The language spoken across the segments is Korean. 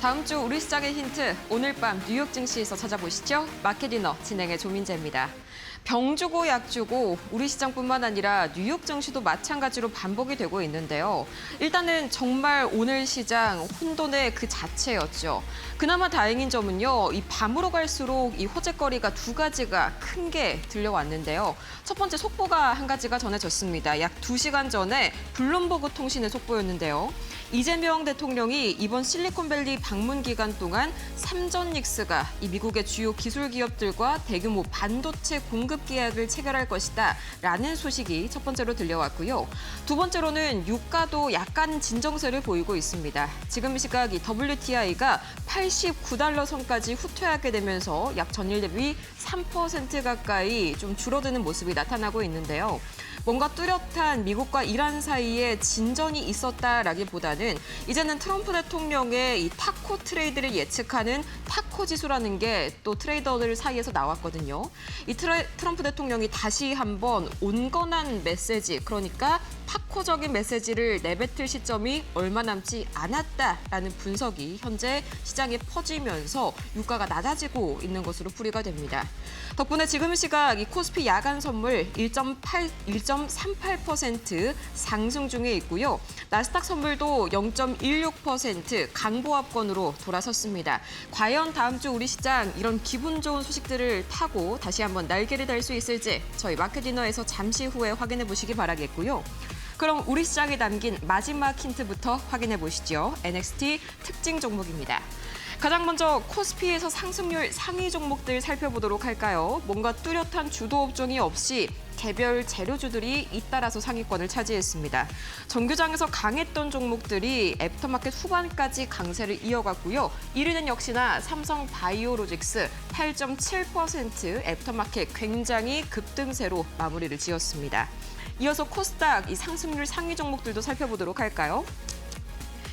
다음 주 우리 시장의 힌트, 오늘 밤 뉴욕 증시에서 찾아보시죠. 마켓디너 진행의 조민재입니다. 병 주고 약 주고 우리 시장뿐만 아니라 뉴욕 증시도 마찬가지로 반복이 되고 있는데요. 일단은 정말 오늘 시장 혼돈의 그 자체였죠. 그나마 다행인 점은요. 이 밤으로 갈수록 이 호재거리가 두 가지가 큰 게 들려왔는데요. 첫 번째 속보가 한 가지가 전해졌습니다. 약 2시간 전에 블룸버그 통신의 속보였는데요. 이재명 대통령이 이번 실리콘밸리 방문 기간 동안 삼전닉스가 이 미국의 주요 기술 기업들과 대규모 반도체 공급 계약을 체결할 것이다 라는 소식이 첫 번째로 들려왔고요. 두 번째로는 유가도 약간 진정세를 보이고 있습니다. 지금 이 시각 이 WTI가 89달러 선까지 후퇴하게 되면서 약 전일 대비 3% 가까이 좀 줄어드는 모습이 나타나고 있는데요. 뭔가 뚜렷한 미국과 이란 사이에 진전이 있었다라기보다는 이제는 트럼프 대통령의 이 타코 트레이드를 예측하는 타코 지수라는 게 또 트레이더들 사이에서 나왔거든요. 이 트럼프 대통령이 다시 한번 온건한 메시지, 그러니까 타코적인 메시지를 내뱉을 시점이 얼마 남지 않았다라는 분석이 현재 시장에 퍼지면서 유가가 낮아지고 있는 것으로 풀이가 됩니다. 덕분에 지금 시각 이 코스피 야간 선물 1.38% 상승 중에 있고요. 나스닥 선물도 0.16% 강보합권으로 돌아섰습니다. 과연 다음 주 우리 시장 이런 기분 좋은 소식들을 타고 다시 한번 날개를 달 수 있을지 저희 마켓디너에서 잠시 후에 확인해 보시기 바라겠고요. 그럼 우리 시장에 담긴 마지막 힌트부터 확인해 보시죠. NXT 특징 종목입니다. 가장 먼저 코스피에서 상승률 상위 종목들 살펴보도록 할까요? 뭔가 뚜렷한 주도 업종이 없이 개별 재료주들이 잇따라서 상위권을 차지했습니다. 정규장에서 강했던 종목들이 애프터마켓 후반까지 강세를 이어갔고요. 1위는 역시나 삼성바이오로직스 8.7% 애프터마켓 굉장히 급등세로 마무리를 지었습니다. 이어서 코스닥 이 상승률 상위 종목들도 살펴보도록 할까요?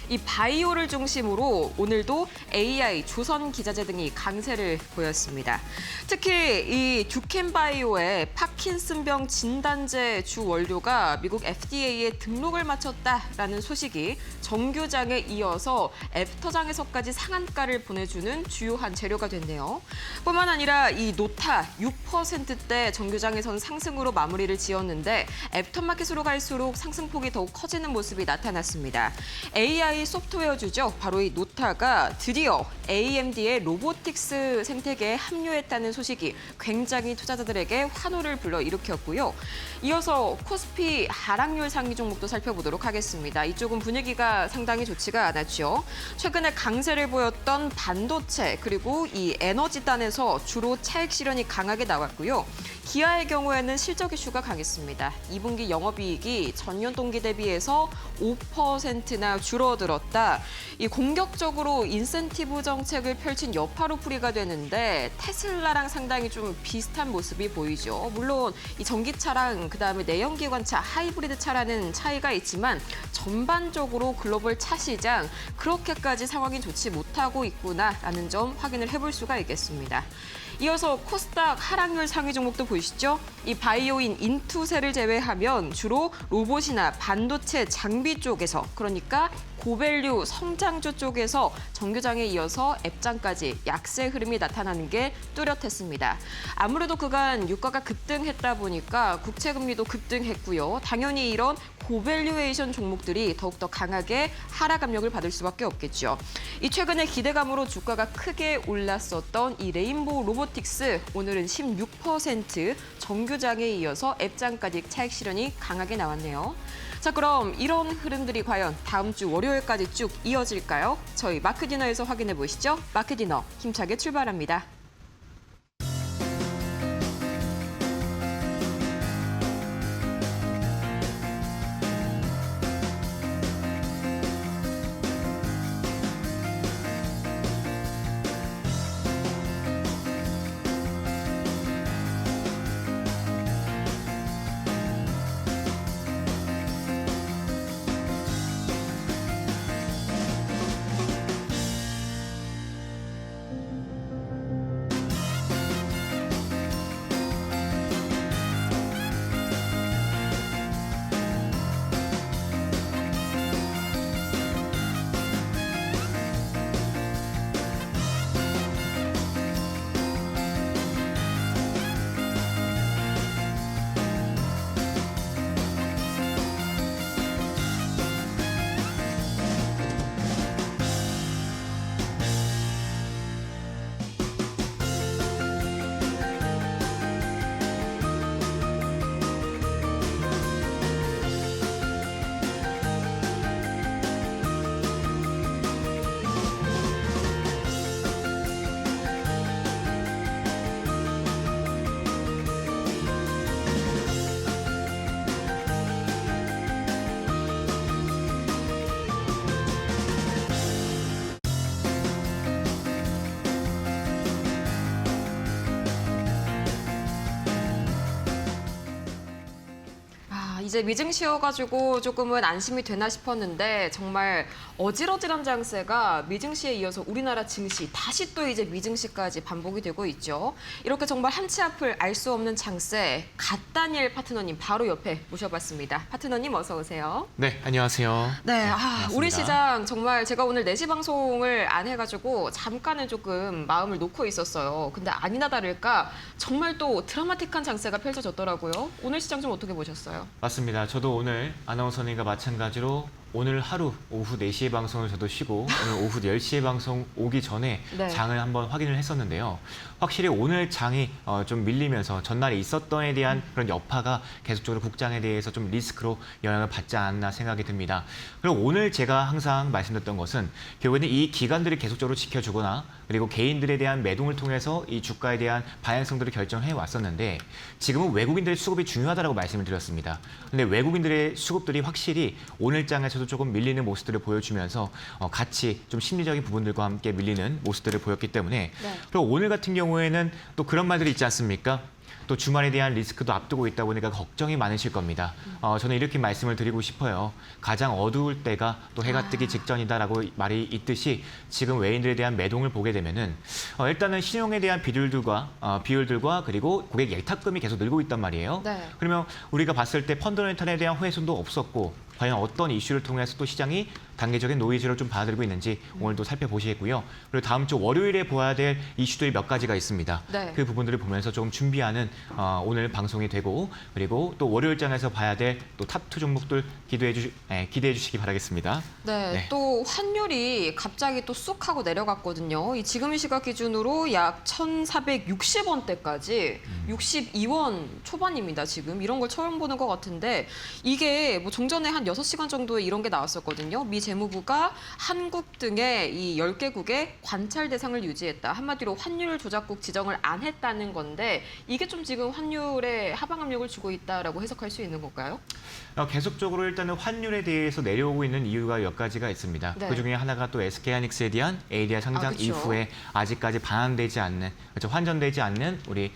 이 바이오를 중심으로 오늘도 AI, 조선기자재 등이 강세를 보였습니다. 특히 이 듀켄바이오의 파킨슨병 진단제 주 원료가 미국 FDA에 등록을 마쳤다라는 소식이 정규장에 이어서 애프터장에서까지 상한가를 보내주는 주요한 재료가 됐네요. 뿐만 아니라 이 노타 6%대 정규장에선 상승으로 마무리를 지었는데 애프터마켓으로 갈수록 상승폭이 더욱 커지는 모습이 나타났습니다. AI 소프트웨어주죠. 바로 이 노타가 드디어 AMD의 로보틱스 생태계에 합류했다는 소식이 굉장히 투자자들에게 환호를 불러일으켰고요. 이어서 코스피 하락률 상위 종목도 살펴보도록 하겠습니다. 이쪽은 분위기가 상당히 좋지가 않았죠. 최근에 강세를 보였던 반도체 그리고 이 에너지단에서 주로 차익 실현이 강하게 나왔고요. 기아의 경우에는 실적 이슈가 강했습니다. 2분기 영업이익이 전년 동기 대비해서 5%나 줄어들었다. 이 공격적으로 인센티브 정책을 펼친 여파로 풀이가 되는데 테슬라랑 상당히 좀 비슷한 모습이 보이죠. 물론 이 전기차랑 그다음에 내연기관차, 하이브리드 차라는 차이가 있지만 전반적으로 글로벌 차 시장 그렇게까지 상황이 좋지 못하고 있구나라는 점 확인을 해볼 수가 있겠습니다. 이어서 코스닥 하락률 상위 종목도 보시죠. 이 바이오인 인투셀을 제외하면 주로 로봇이나 반도체 장비 쪽에서 그러니까 고밸류 성장주 쪽에서 정규장에 이어서 앱장까지 약세 흐름이 나타나는 게 뚜렷했습니다. 아무래도 그간 유가가 급등했다 보니까 국채금리도 급등했고요. 당연히 이런 고밸류에이션 종목들이 더욱더 강하게 하락 압력을 받을 수밖에 없겠죠. 이 최근에 기대감으로 주가가 크게 올랐었던 이 레인보우 로보틱스 오늘은 16% 정규장에 이어서 앱장까지 차익 실현이 강하게 나왔네요. 자, 그럼 이런 흐름들이 과연 다음 주 월요일까지 쭉 이어질까요? 저희 마켓디너에서 확인해 보시죠. 마켓디너 힘차게 출발합니다. 이제 미증 시여가지고 조금은 안심이 되나 싶었는데 정말 어질어질한 장세가 미증시에 이어서 우리나라 증시, 다시 또 이제 미증시까지 반복이 되고 있죠. 이렇게 정말 한치 앞을 알 수 없는 장세, 갓다니엘 파트너님 바로 옆에 모셔봤습니다. 파트너님 어서 오세요. 네, 안녕하세요. 네, 반갑습니다. 우리 시장 정말 제가 오늘 4시 방송을 안 해가지고 잠깐은 조금 마음을 놓고 있었어요. 근데 아니나 다를까 정말 또 드라마틱한 장세가 펼쳐졌더라고요. 오늘 시장 좀 어떻게 보셨어요? 맞습니다. 저도 오늘 아나운서님과 마찬가지로 오늘 하루 오후 4시에 방송을 저도 쉬고 오늘 오후 10시에 방송 오기 전에 네. 장을 한번 확인을 했었는데요. 확실히 오늘 장이 좀 밀리면서 전날에 있었던 에 대한 그런 여파가 계속적으로 국장에 대해서 좀 리스크로 영향을 받지 않았나 생각이 듭니다. 그리고 오늘 제가 항상 말씀드렸던 것은 결국에는 이 기관들이 계속적으로 지켜주거나 그리고 개인들에 대한 매동을 통해서 이 주가에 대한 방향성들을 결정해 왔었는데 지금은 외국인들의 수급이 중요하다고 말씀을 드렸습니다. 근데 외국인들의 수급들이 확실히 오늘 장에서도 조금 밀리는 모습들을 보여주면서 같이 좀 심리적인 부분들과 함께 밀리는 모습들을 보였기 때문에 네. 그리고 오늘 같은 경우에는 또 그런 말들이 있지 않습니까? 또 주말에 대한 리스크도 앞두고 있다 보니까 걱정이 많으실 겁니다. 저는 이렇게 말씀을 드리고 싶어요. 가장 어두울 때가 또 해가 뜨기 직전이다라고 말이 있듯이 지금 외인들에 대한 매동을 보게 되면은 일단은 신용에 대한 비율들과 그리고 고객 예탁금이 계속 늘고 있단 말이에요. 네. 그러면 우리가 봤을 때 펀더멘탈에 대한 훼손도 없었고 과연 어떤 이슈를 통해서 또 시장이 단계적인 노이즈를 좀 받아들이고 있는지 오늘도 살펴보시겠고요. 그리고 다음 주 월요일에 보아야 될 이슈들이 몇 가지가 있습니다. 네. 그 부분들을 보면서 조금 준비하는 오늘 방송이 되고 그리고 또 월요일장에서 봐야 될 또 탑2 종목들 기대해 주시기 바라겠습니다. 네, 네. 또 환율이 갑자기 또 쑥 하고 내려갔거든요. 이 지금 이 시각 기준으로 약 1,460원대까지 62원 초반입니다. 지금 이런 걸 처음 보는 것 같은데 이게 뭐 종전에 한 6시간 정도에 이런 게 나왔었거든요. 미 재무부가 한국 등의 이 10개국의 관찰 대상을 유지했다. 한마디로 환율 조작국 지정을 안 했다는 건데 이게 좀 지금 환율에 하방 압력을 주고 있다라고 해석할 수 있는 건가요? 계속적으로 일단은 환율에 대해서 내려오고 있는 이유가 몇 가지가 있습니다. 네. 그중에 하나가 또 SK하이닉스에 대한 ADR 상장 그쵸. 이후에 아직까지 반환되지 않는, 그렇죠, 환전되지 않는 우리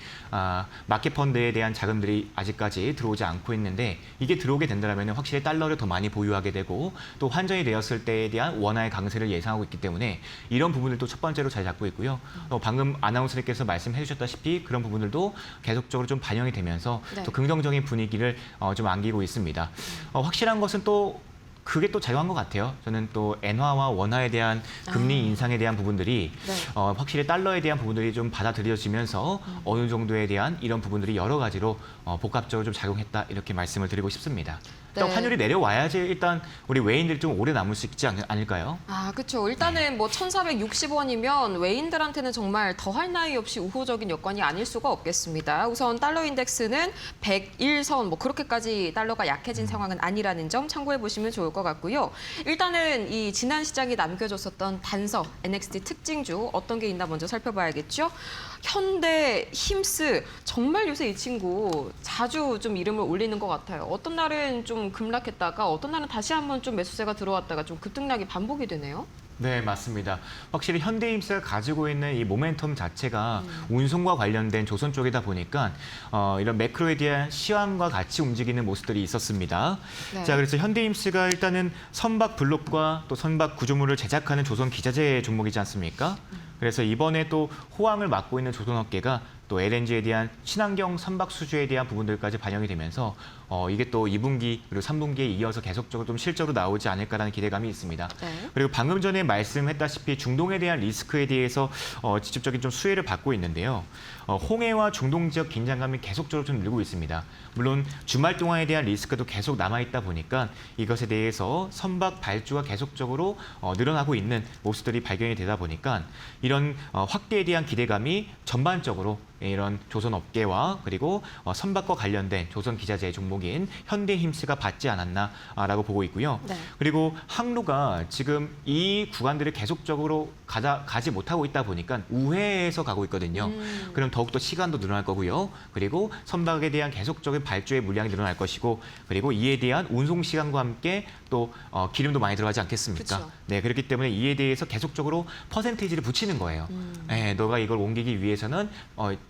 마켓펀드에 대한 자금들이 아직까지 들어오지 않고 있는데 이게 들어오게 된다면 확실히 달러를 더 많이 보유하게 되고 또 환전이 되었을 때에 대한 원화의 강세를 예상하고 있기 때문에 이런 부분들도 첫 번째로 잘 잡고 있고요. 방금 아나운서님께서 말씀해 주셨다시피 그런 부분들도 계속적으로 좀 반영이 되면서 네. 또 긍정적인 분위기를 좀 안기고 있습니다. 확실한 것은 또 그게 또 작용한 것 같아요. 저는 또 엔화와 원화에 대한 금리 인상에 대한 부분들이 네. 확실히 달러에 대한 부분들이 좀 받아들여지면서 어느 정도에 대한 이런 부분들이 여러 가지로 복합적으로 좀 작용했다 이렇게 말씀을 드리고 싶습니다. 일단 네. 환율이 내려와야지 일단 우리 외인들이 좀 오래 남을 수 있지 않을까요? 그렇죠. 일단은 뭐 1,460원이면 외인들한테는 정말 더할 나위 없이 우호적인 여건이 아닐 수가 없겠습니다. 우선 달러 인덱스는 101선, 뭐 그렇게까지 달러가 약해진 상황은 아니라는 점 참고해 보시면 좋을 것 같고요. 일단은 이 지난 시장이 남겨줬었던 단서, NXT 특징주 어떤 게 있나 먼저 살펴봐야겠죠. 현대, 힘스, 정말 요새 이 친구 자주 좀 이름을 올리는 것 같아요. 어떤 날은 좀 급락했다가 어떤 날은 다시 한번 좀 매수세가 들어왔다가 좀 급등락이 반복이 되네요. 네, 맞습니다. 확실히 현대임스가 가지고 있는 이 모멘텀 자체가 운송과 관련된 조선 쪽이다 보니까 이런 매크로에 대한 시황과 같이 움직이는 모습들이 있었습니다. 네. 자, 그래서 현대임스가 일단은 선박 블록과 또 선박 구조물을 제작하는 조선 기자재 종목이지 않습니까? 그래서 이번에 또 호황을 맞고 있는 조선업계가 또 LNG에 대한 친환경 선박 수주에 대한 부분들까지 반영이 되면서 이게 또 2분기 그리고 3분기에 이어서 계속적으로 좀 실적으로 나오지 않을까라는 기대감이 있습니다. 네. 그리고 방금 전에 말씀했다시피 중동에 대한 리스크에 대해서 직접적인 좀 수혜를 받고 있는데요. 홍해와 중동 지역 긴장감이 계속적으로 좀 늘고 있습니다. 물론 주말 동안에 대한 리스크도 계속 남아있다 보니까 이것에 대해서 선박 발주가 계속적으로 늘어나고 있는 모습들이 발견이 되다 보니까 이런 확대에 대한 기대감이 전반적으로 이런 조선 업계와 그리고 선박과 관련된 조선 기자재 종목인 현대힘스가 받지 않았나라고 보고 있고요. 네. 그리고 항로가 지금 이 구간들을 계속적으로 가지 못하고 있다 보니까 우회해서 가고 있거든요. 그럼 더욱더 시간도 늘어날 거고요. 그리고 선박에 대한 계속적인 발주의 물량이 늘어날 것이고 그리고 이에 대한 운송 시간과 함께 또 기름도 많이 들어가지 않겠습니까? 그쵸. 네, 그렇기 때문에 이에 대해서 계속적으로 퍼센테이지를 붙이는 거예요. 네, 너가 이걸 옮기기 위해서는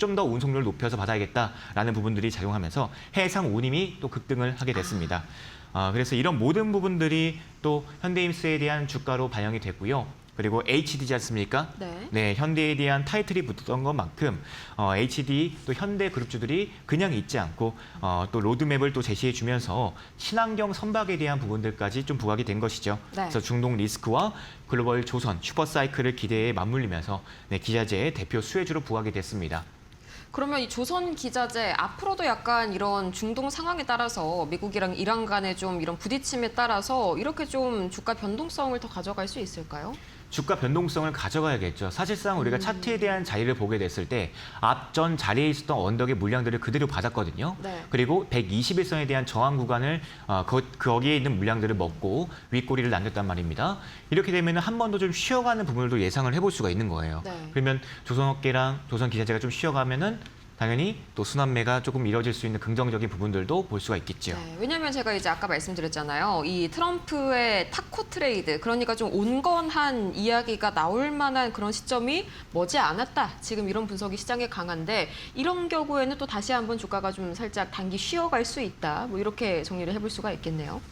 좀 더 운송료를 높여서 받아야겠다라는 부분들이 작용하면서 해상 운임이 또 급등을 하게 됐습니다. 그래서 이런 모든 부분들이 또 현대임스에 대한 주가로 반영이 됐고요. 그리고 HD지 않습니까? 네. 현대에 대한 타이틀이 붙었던 것만큼 HD 또 현대 그룹주들이 그냥 있지 않고 또 로드맵을 또 제시해 주면서 친환경 선박에 대한 부분들까지 좀 부각이 된 것이죠. 네. 그래서 중동 리스크와 글로벌 조선 슈퍼사이클을 기대에 맞물리면서 기자재의 대표 수혜주로 부각이 됐습니다. 그러면 이 조선 기자재 앞으로도 약간 이런 중동 상황에 따라서 미국이랑 이란 간의 좀 이런 부딪힘에 따라서 이렇게 좀 주가 변동성을 더 가져갈 수 있을까요? 주가 변동성을 가져가야겠죠. 사실상 우리가 차트에 대한 자리를 보게 됐을 때 앞전 자리에 있었던 언덕의 물량들을 그대로 받았거든요. 네. 그리고 121선에 대한 저항 구간을 거기에 있는 물량들을 먹고 윗꼬리를 남겼단 말입니다. 이렇게 되면 한 번 더 좀 쉬어가는 부분들도 예상을 해볼 수가 있는 거예요. 네. 그러면 조선업계랑 조선기자재가 좀 쉬어가면은 당연히 또 순환매가 조금 이뤄질 수 있는 긍정적인 부분들도 볼 수가 있겠죠. 네, 왜냐하면 제가 이제 아까 말씀드렸잖아요. 이 트럼프의 타코 트레이드, 그러니까 좀 온건한 이야기가 나올 만한 그런 시점이 머지 않았다. 지금 이런 분석이 시장에 강한데 이런 경우에는 또 다시 한번 주가가 좀 살짝 단기 쉬어갈 수 있다. 뭐 이렇게 정리를 해볼 수가 있겠네요.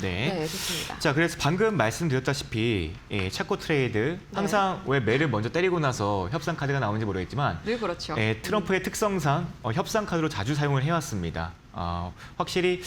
네. 네, 좋습니다. 자, 그래서 방금 말씀드렸다시피 차코 트레이드 항상 왜 매를 먼저 때리고 나서 협상 카드가 나오는지 모르겠지만 늘 그렇죠. 트럼프의 특성상 협상 카드로 자주 사용을 해왔습니다. 확실히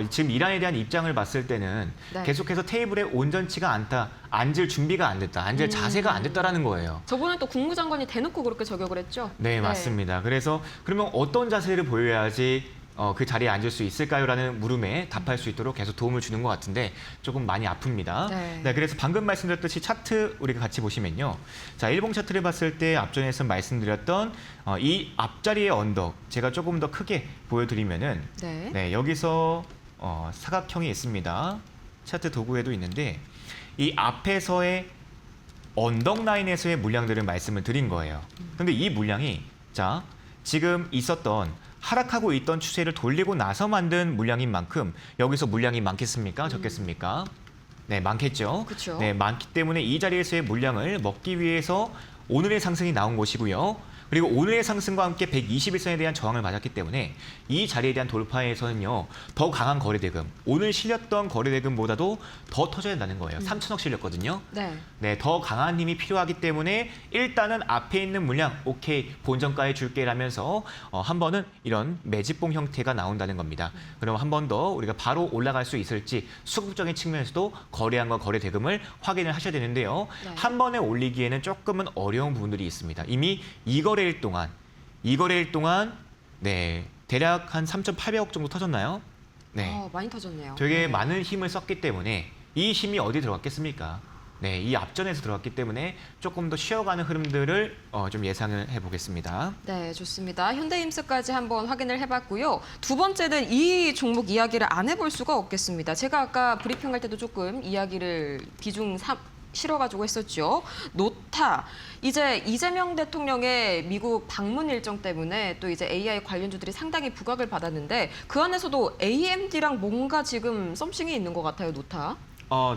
지금 이란에 대한 입장을 봤을 때는 네. 계속해서 테이블에 온전치가 않다, 앉을 준비가 안 됐다, 앉을 자세가 안 됐다라는 거예요. 저번에 또 국무장관이 대놓고 그렇게 저격을 했죠. 네, 맞습니다. 그래서 그러면 어떤 자세를 보여야지 그 자리에 앉을 수 있을까요?라는 물음에 답할 수 있도록 계속 도움을 주는 것 같은데 조금 많이 아픕니다. 네. 그래서 방금 말씀드렸듯이 차트 우리가 같이 보시면요. 자, 일봉 차트를 봤을 때 앞전에서 말씀드렸던 이 앞자리의 언덕 제가 조금 더 크게 보여드리면은 네. 여기서 사각형이 있습니다. 차트 도구에도 있는데 이 앞에서의 언덕 라인에서의 물량들을 말씀을 드린 거예요. 그런데 이 물량이 자 지금 있었던 하락하고 있던 추세를 돌리고 나서 만든 물량인 만큼 여기서 물량이 많겠습니까? 적겠습니까? 네, 많겠죠. 그렇죠. 네, 많기 때문에 이 자리에서의 물량을 먹기 위해서 오늘의 상승이 나온 것이고요. 그리고 오늘의 상승과 함께 121선에 대한 저항을 맞았기 때문에 이 자리에 대한 돌파에서는요. 더 강한 거래대금, 오늘 실렸던 거래대금보다도 더 터져야 한다는 거예요. 3천억 실렸거든요. 네. 더 강한 힘이 필요하기 때문에 일단은 앞에 있는 물량, 오케이, 본전가에 줄게라면서 한 번은 이런 매집봉 형태가 나온다는 겁니다. 그럼 한 번 더 우리가 바로 올라갈 수 있을지 수급적인 측면에서도 거래량과 거래대금을 확인을 하셔야 되는데요. 네. 한 번에 올리기에는 조금은 어려운 부분들이 있습니다. 이미 이 거래일 동안 네, 대략 한 3,800억 정도 터졌나요? 네. 많이 터졌네요. 되게 네. 많은 힘을 썼기 때문에 이 힘이 어디 들어갔겠습니까? 네, 이 앞전에서 들어갔기 때문에 조금 더 쉬어가는 흐름들을 좀 예상을 해보겠습니다. 네, 좋습니다. 현대임스까지 한번 확인을 해봤고요. 두 번째는 이 종목 이야기를 안 해볼 수가 없겠습니다. 제가 아까 브리핑할 때도 조금 이야기를 실어가지고 했었죠. 노타. 이제 이재명 대통령의 미국 방문 일정 때문에 또 이제 AI 관련주들이 상당히 부각을 받았는데 그 안에서도 AMD랑 뭔가 지금 썸씽이 있는 것 같아요, 노타.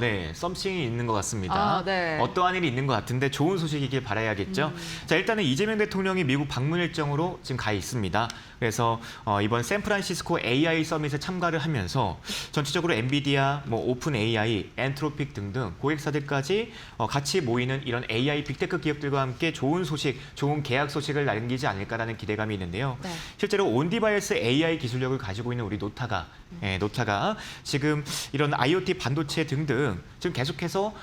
네, 썸씽이 있는 것 같습니다. 네. 어떠한 일이 있는 것 같은데 좋은 소식이길 바라야겠죠. 자, 일단은 이재명 대통령이 미국 방문 일정으로 지금 가 있습니다. 그래서 이번 샌프란시스코 AI 서밋에 참가를 하면서 전체적으로 엔비디아, 오픈 AI, 엔트로픽 등등 고객사들까지 같이 모이는 이런 AI 빅테크 기업들과 함께 좋은 소식, 좋은 계약 소식을 남기지 않을까라는 기대감이 있는데요. 네. 실제로 온디바이스 AI 기술력을 가지고 있는 우리 노타가 지금 이런 IoT 반도체 등등 지금 계속해서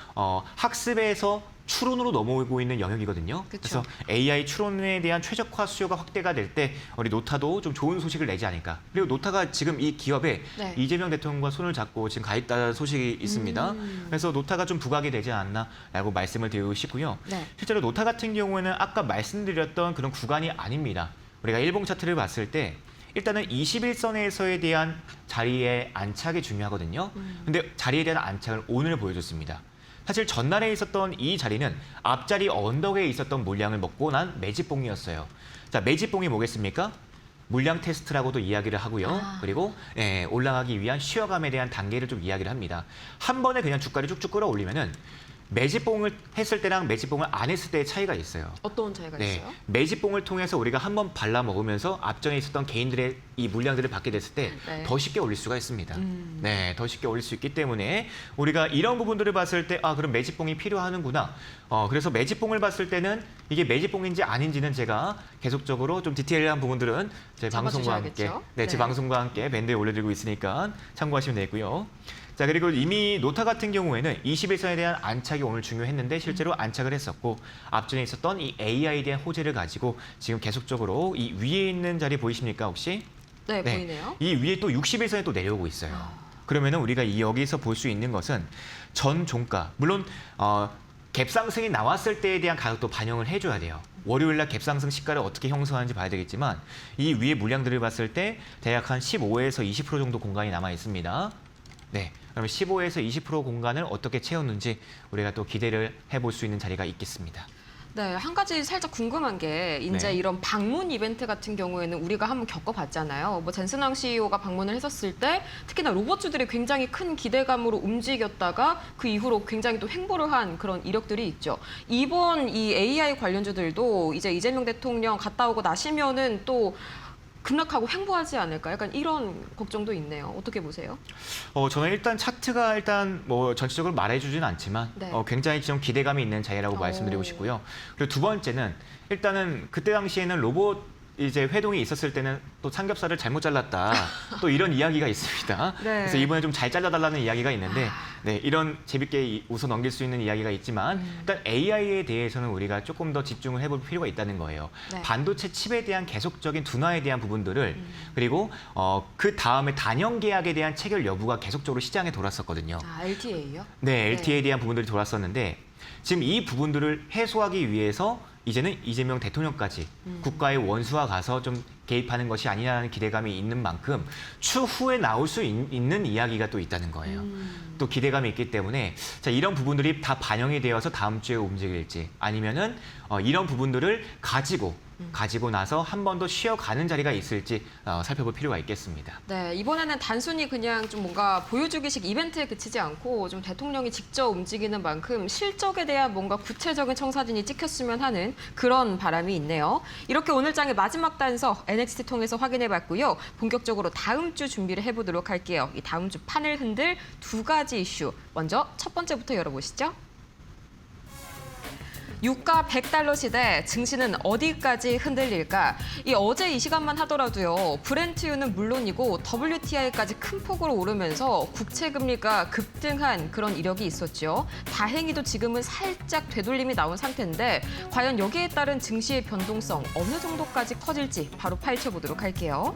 학습에서 추론으로 넘어오고 있는 영역이거든요. 그쵸. 그래서 AI 추론에 대한 최적화 수요가 확대가 될 때 우리 노타도 좀 좋은 소식을 내지 않을까. 그리고 노타가 지금 이 기업에 네. 이재명 대통령과 손을 잡고 지금 가 있다는 소식이 있습니다. 그래서 노타가 좀 부각이 되지 않나라고 말씀을 드리고 싶고요. 네. 실제로 노타 같은 경우에는 아까 말씀드렸던 그런 구간이 아닙니다. 우리가 일봉 차트를 봤을 때 일단은 21선에서에 대한 자리의 안착이 중요하거든요. 근데 자리에 대한 안착을 오늘 보여줬습니다. 사실 전날에 있었던 이 자리는 앞자리 언덕에 있었던 물량을 먹고 난 매집봉이었어요. 자, 매집봉이 뭐겠습니까? 물량 테스트라고도 이야기를 하고요. 그리고 올라가기 위한 쉬어감에 대한 단계를 좀 이야기를 합니다. 한 번에 그냥 주가를 쭉쭉 끌어올리면은 매집봉을 했을 때랑 매집봉을 안 했을 때의 차이가 있어요. 어떤 차이가 네, 있어요? 매집봉을 통해서 우리가 한번 발라 먹으면서 앞전에 있었던 개인들의 이 물량들을 받게 됐을 때 네. 더 쉽게 올릴 수가 있습니다. 네, 더 쉽게 올릴 수 있기 때문에 우리가 이런 부분들을 봤을 때 그럼 매집봉이 필요하는구나. 그래서 매집봉을 봤을 때는 이게 매집봉인지 아닌지는 제가 계속적으로 좀 디테일한 부분들은 제 방송과 함께 잡아주셔야겠죠? 제 네. 방송과 함께 밴드에 올려드리고 있으니까 참고하시면 되고요. 자, 그리고 이미 노타 같은 경우에는 21선에 대한 안착이 오늘 중요했는데 실제로 안착을 했었고 앞전에 있었던 이 AI에 대한 호재를 가지고 지금 계속적으로 이 위에 있는 자리 보이십니까 혹시? 네, 보이네요. 이 위에 또 61선에 또 내려오고 있어요. 그러면은 우리가 여기서 볼 수 있는 것은 전 종가, 물론 갭상승이 나왔을 때에 대한 가격도 반영을 해줘야 돼요. 월요일날 갭상승 시가를 어떻게 형성하는지 봐야 되겠지만 이 위에 물량들을 봤을 때 대략 한 15에서 20% 정도 공간이 남아 있습니다. 네, 그러면 15에서 20% 공간을 어떻게 채웠는지 우리가 또 기대를 해볼 수 있는 자리가 있겠습니다. 네, 한 가지 살짝 궁금한 게 이제 네. 이런 방문 이벤트 같은 경우에는 우리가 한번 겪어봤잖아요. 뭐 젠슨왕 CEO가 방문을 했었을 때 특히나 로봇주들이 굉장히 큰 기대감으로 움직였다가 그 이후로 굉장히 또 횡보를 한 그런 이력들이 있죠. 이번 이 AI 관련주들도 이제 이재명 대통령 갔다 오고 나시면은 또 급락하고 횡보하지 않을까? 약간 이런 걱정도 있네요. 어떻게 보세요? 저는 일단 차트가 뭐 전체적으로 말해주진 않지만 네. 굉장히 좀 기대감이 있는 자리라고 말씀드리고 싶고요. 그리고 두 번째는 일단은 그때 당시에는 로봇 이제 회동이 있었을 때는 또 삼겹살을 잘못 잘랐다. 또 이런 이야기가 있습니다. 네. 그래서 이번에 좀 잘 잘라달라는 이야기가 있는데 네, 이런 재밌게 웃어 넘길 수 있는 이야기가 있지만 일단 AI에 대해서는 우리가 조금 더 집중을 해볼 필요가 있다는 거예요. 네. 반도체 칩에 대한 계속적인 둔화에 대한 부분들을 그리고 그 다음에 단형 계약에 대한 체결 여부가 계속적으로 시장에 돌았었거든요. LTA요? 네, LTA에 대한 부분들이 돌았었는데 지금 이 부분들을 해소하기 위해서 이제는 이재명 대통령까지 국가의 원수와 가서 좀 개입하는 것이 아니라는 기대감이 있는 만큼 추후에 나올 수 있는 이야기가 또 있다는 거예요. 또 기대감이 있기 때문에 자, 이런 부분들이 다 반영이 되어서 다음 주에 움직일지 아니면은 이런 부분들을 가지고 나서 한 번 더 쉬어가는 자리가 있을지 살펴볼 필요가 있겠습니다. 네, 이번에는 단순히 그냥 좀 뭔가 보여주기식 이벤트에 그치지 않고 좀 대통령이 직접 움직이는 만큼 실적에 대한 뭔가 구체적인 청사진이 찍혔으면 하는 그런 바람이 있네요. 이렇게 오늘 장의 마지막 단서 NXT 통해서 확인해봤고요. 본격적으로 다음 주 준비를 해보도록 할게요. 이 다음 주 판을 흔들 두 가지 이슈. 먼저 첫 번째부터 열어보시죠. 유가 100달러 시대 증시는 어디까지 흔들릴까? 어제 이 시간만 하더라도요. 브렌트유는 물론이고 WTI까지 큰 폭으로 오르면서 국채 금리가 급등한 그런 이력이 있었죠. 다행히도 지금은 살짝 되돌림이 나온 상태인데 과연 여기에 따른 증시의 변동성 어느 정도까지 커질지 바로 파헤쳐보도록 할게요.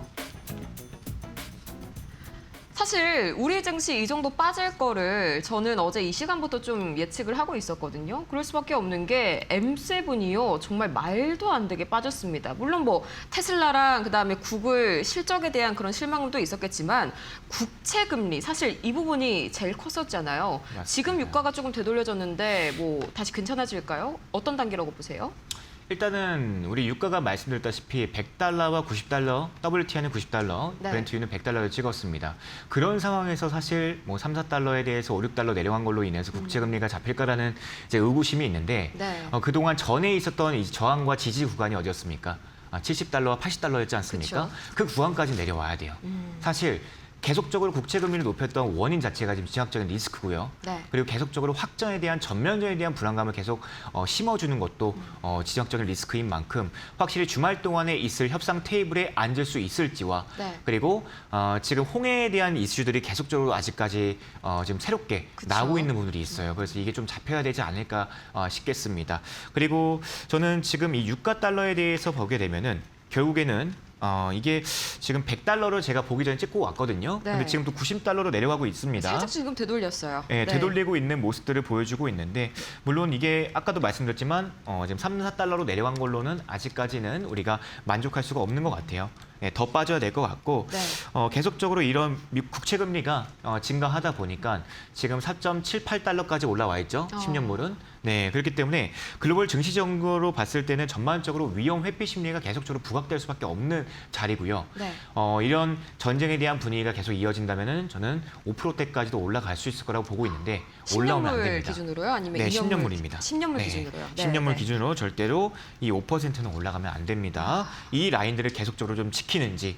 사실 우리 증시 이 정도 빠질 거를 저는 어제 이 시간부터 좀 예측을 하고 있었거든요. 그럴 수밖에 없는 게 M7이요. 정말 말도 안 되게 빠졌습니다. 물론 뭐 테슬라랑 그다음에 구글 실적에 대한 그런 실망도 있었겠지만 국채 금리 사실 이 부분이 제일 컸었잖아요. 맞습니다. 지금 유가가 조금 되돌려졌는데 뭐 다시 괜찮아질까요? 어떤 단계라고 보세요? 일단은 우리 유가가 말씀드렸다시피 100달러와 90달러, WTI는 90달러, 네. 브렌트유는 100달러를 찍었습니다. 그런 상황에서 사실 뭐 3, 4달러에 대해서 5, 6달러 내려간 걸로 인해서 국채금리가 잡힐까라는 이제 의구심이 있는데 네. 그동안 전에 있었던 이 저항과 지지 구간이 어디였습니까? 70달러와 80달러였지 않습니까? 그쵸. 그 구간까지 내려와야 돼요. 사실 계속적으로 국채금리를 높였던 원인 자체가 지금 지정학적인 리스크고요. 네. 그리고 계속적으로 확전에 대한 전면전에 대한 불안감을 계속 심어주는 것도 지정학적인 리스크인 만큼 확실히 주말 동안에 있을 협상 테이블에 앉을 수 있을지와 네. 그리고 지금 홍해에 대한 이슈들이 계속적으로 아직까지 지금 새롭게 그쵸. 나오고 있는 부분들이 있어요. 그래서 이게 좀 잡혀야 되지 않을까 싶겠습니다. 그리고 저는 지금 이 유가 달러에 대해서 보게 되면은 결국에는 이게 지금 100달러를 제가 보기 전에 찍고 왔거든요. 네. 근데 지금 또 90달러로 내려가고 있습니다. 살짝 지금 되돌렸어요. 네, 되돌리고 있는 모습들을 보여주고 있는데 물론 이게 아까도 말씀드렸지만 지금 3, 4달러로 내려간 걸로는 아직까지는 우리가 만족할 수가 없는 것 같아요. 더 빠져야 될 것 같고 네. 계속적으로 이런 국채 금리가 증가하다 보니까 지금 4.78달러까지 올라와 있죠. 10년물은. 네, 그렇기 때문에 글로벌 증시적으로 봤을 때는 전반적으로 위험 회피 심리가 계속적으로 부각될 수밖에 없는 자리고요. 네. 이런 전쟁에 대한 분위기가 계속 이어진다면은 저는 5%대까지도 올라갈 수 있을 거라고 보고 있는데 올라오면 안 10년물 됩니다. 기준으로요? 아니면 네, 2년물? 10년물입니다. 10년물 네, 기준으로요? 네, 10년물 네. 기준으로 절대로 이 5%는 올라가면 안 됩니다. 이 라인들을 계속적으로 좀 지키는지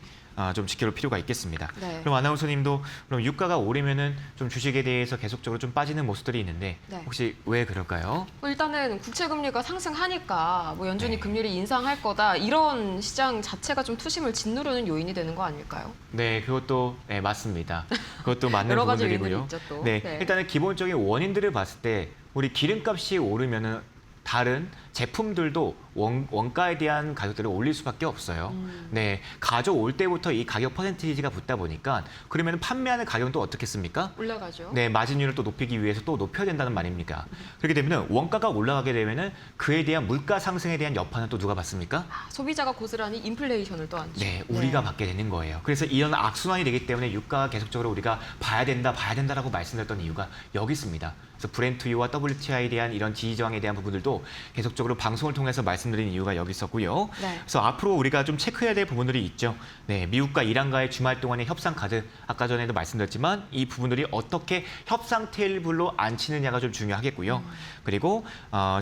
좀 지켜볼 필요가 있겠습니다. 네. 그럼 아나운서님도 그럼 유가가 오르면은 좀 주식에 대해서 계속적으로 좀 빠지는 모습들이 있는데 네. 혹시 왜 그럴까요? 일단은 국채 금리가 상승하니까 뭐 연준이 네. 금리를 인상할 거다 이런 시장 자체가 좀 투심을 짓누르는 요인이 되는 거 아닐까요? 네, 그것도 맞습니다. 그것도 맞는 여러 가지 부분들이고요. 요인이 있죠, 또. 네, 네. 일단은 기본적인 원인들을 봤을 때 우리 기름값이 오르면은 다른 제품들도 원가에 대한 가격들을 올릴 수밖에 없어요. 네, 가져올 때부터 이 가격 퍼센티지가 붙다 보니까 그러면 판매하는 가격은 또 어떻겠습니까? 올라가죠. 네, 마진율을 또 높이기 위해서 또 높여야 된다는 말입니까? 그렇게 되면 원가가 올라가게 되면은 그에 대한 물가 상승에 대한 여파는 또 누가 받습니까? 소비자가 고스란히 인플레이션을 또 안죠. 네, 우리가 받게 되는 거예요. 그래서 이런 악순환이 되기 때문에 유가가 계속적으로 우리가 봐야 된다라고 말씀드렸던 이유가 여기 있습니다. 그래서 브렌트유와 WTI에 대한 이런 지지 저항에 대한 부분들도 계속적으로 방송을 통해서 말씀드린 이유가 여기 있었고요. 네. 그래서 앞으로 우리가 좀 체크해야 될 부분들이 있죠. 네, 미국과 이란과의 주말 동안의 협상 카드 아까 전에도 말씀드렸지만 이 부분들이 어떻게 협상 테이블로 앉히느냐가 좀 중요하겠고요. 그리고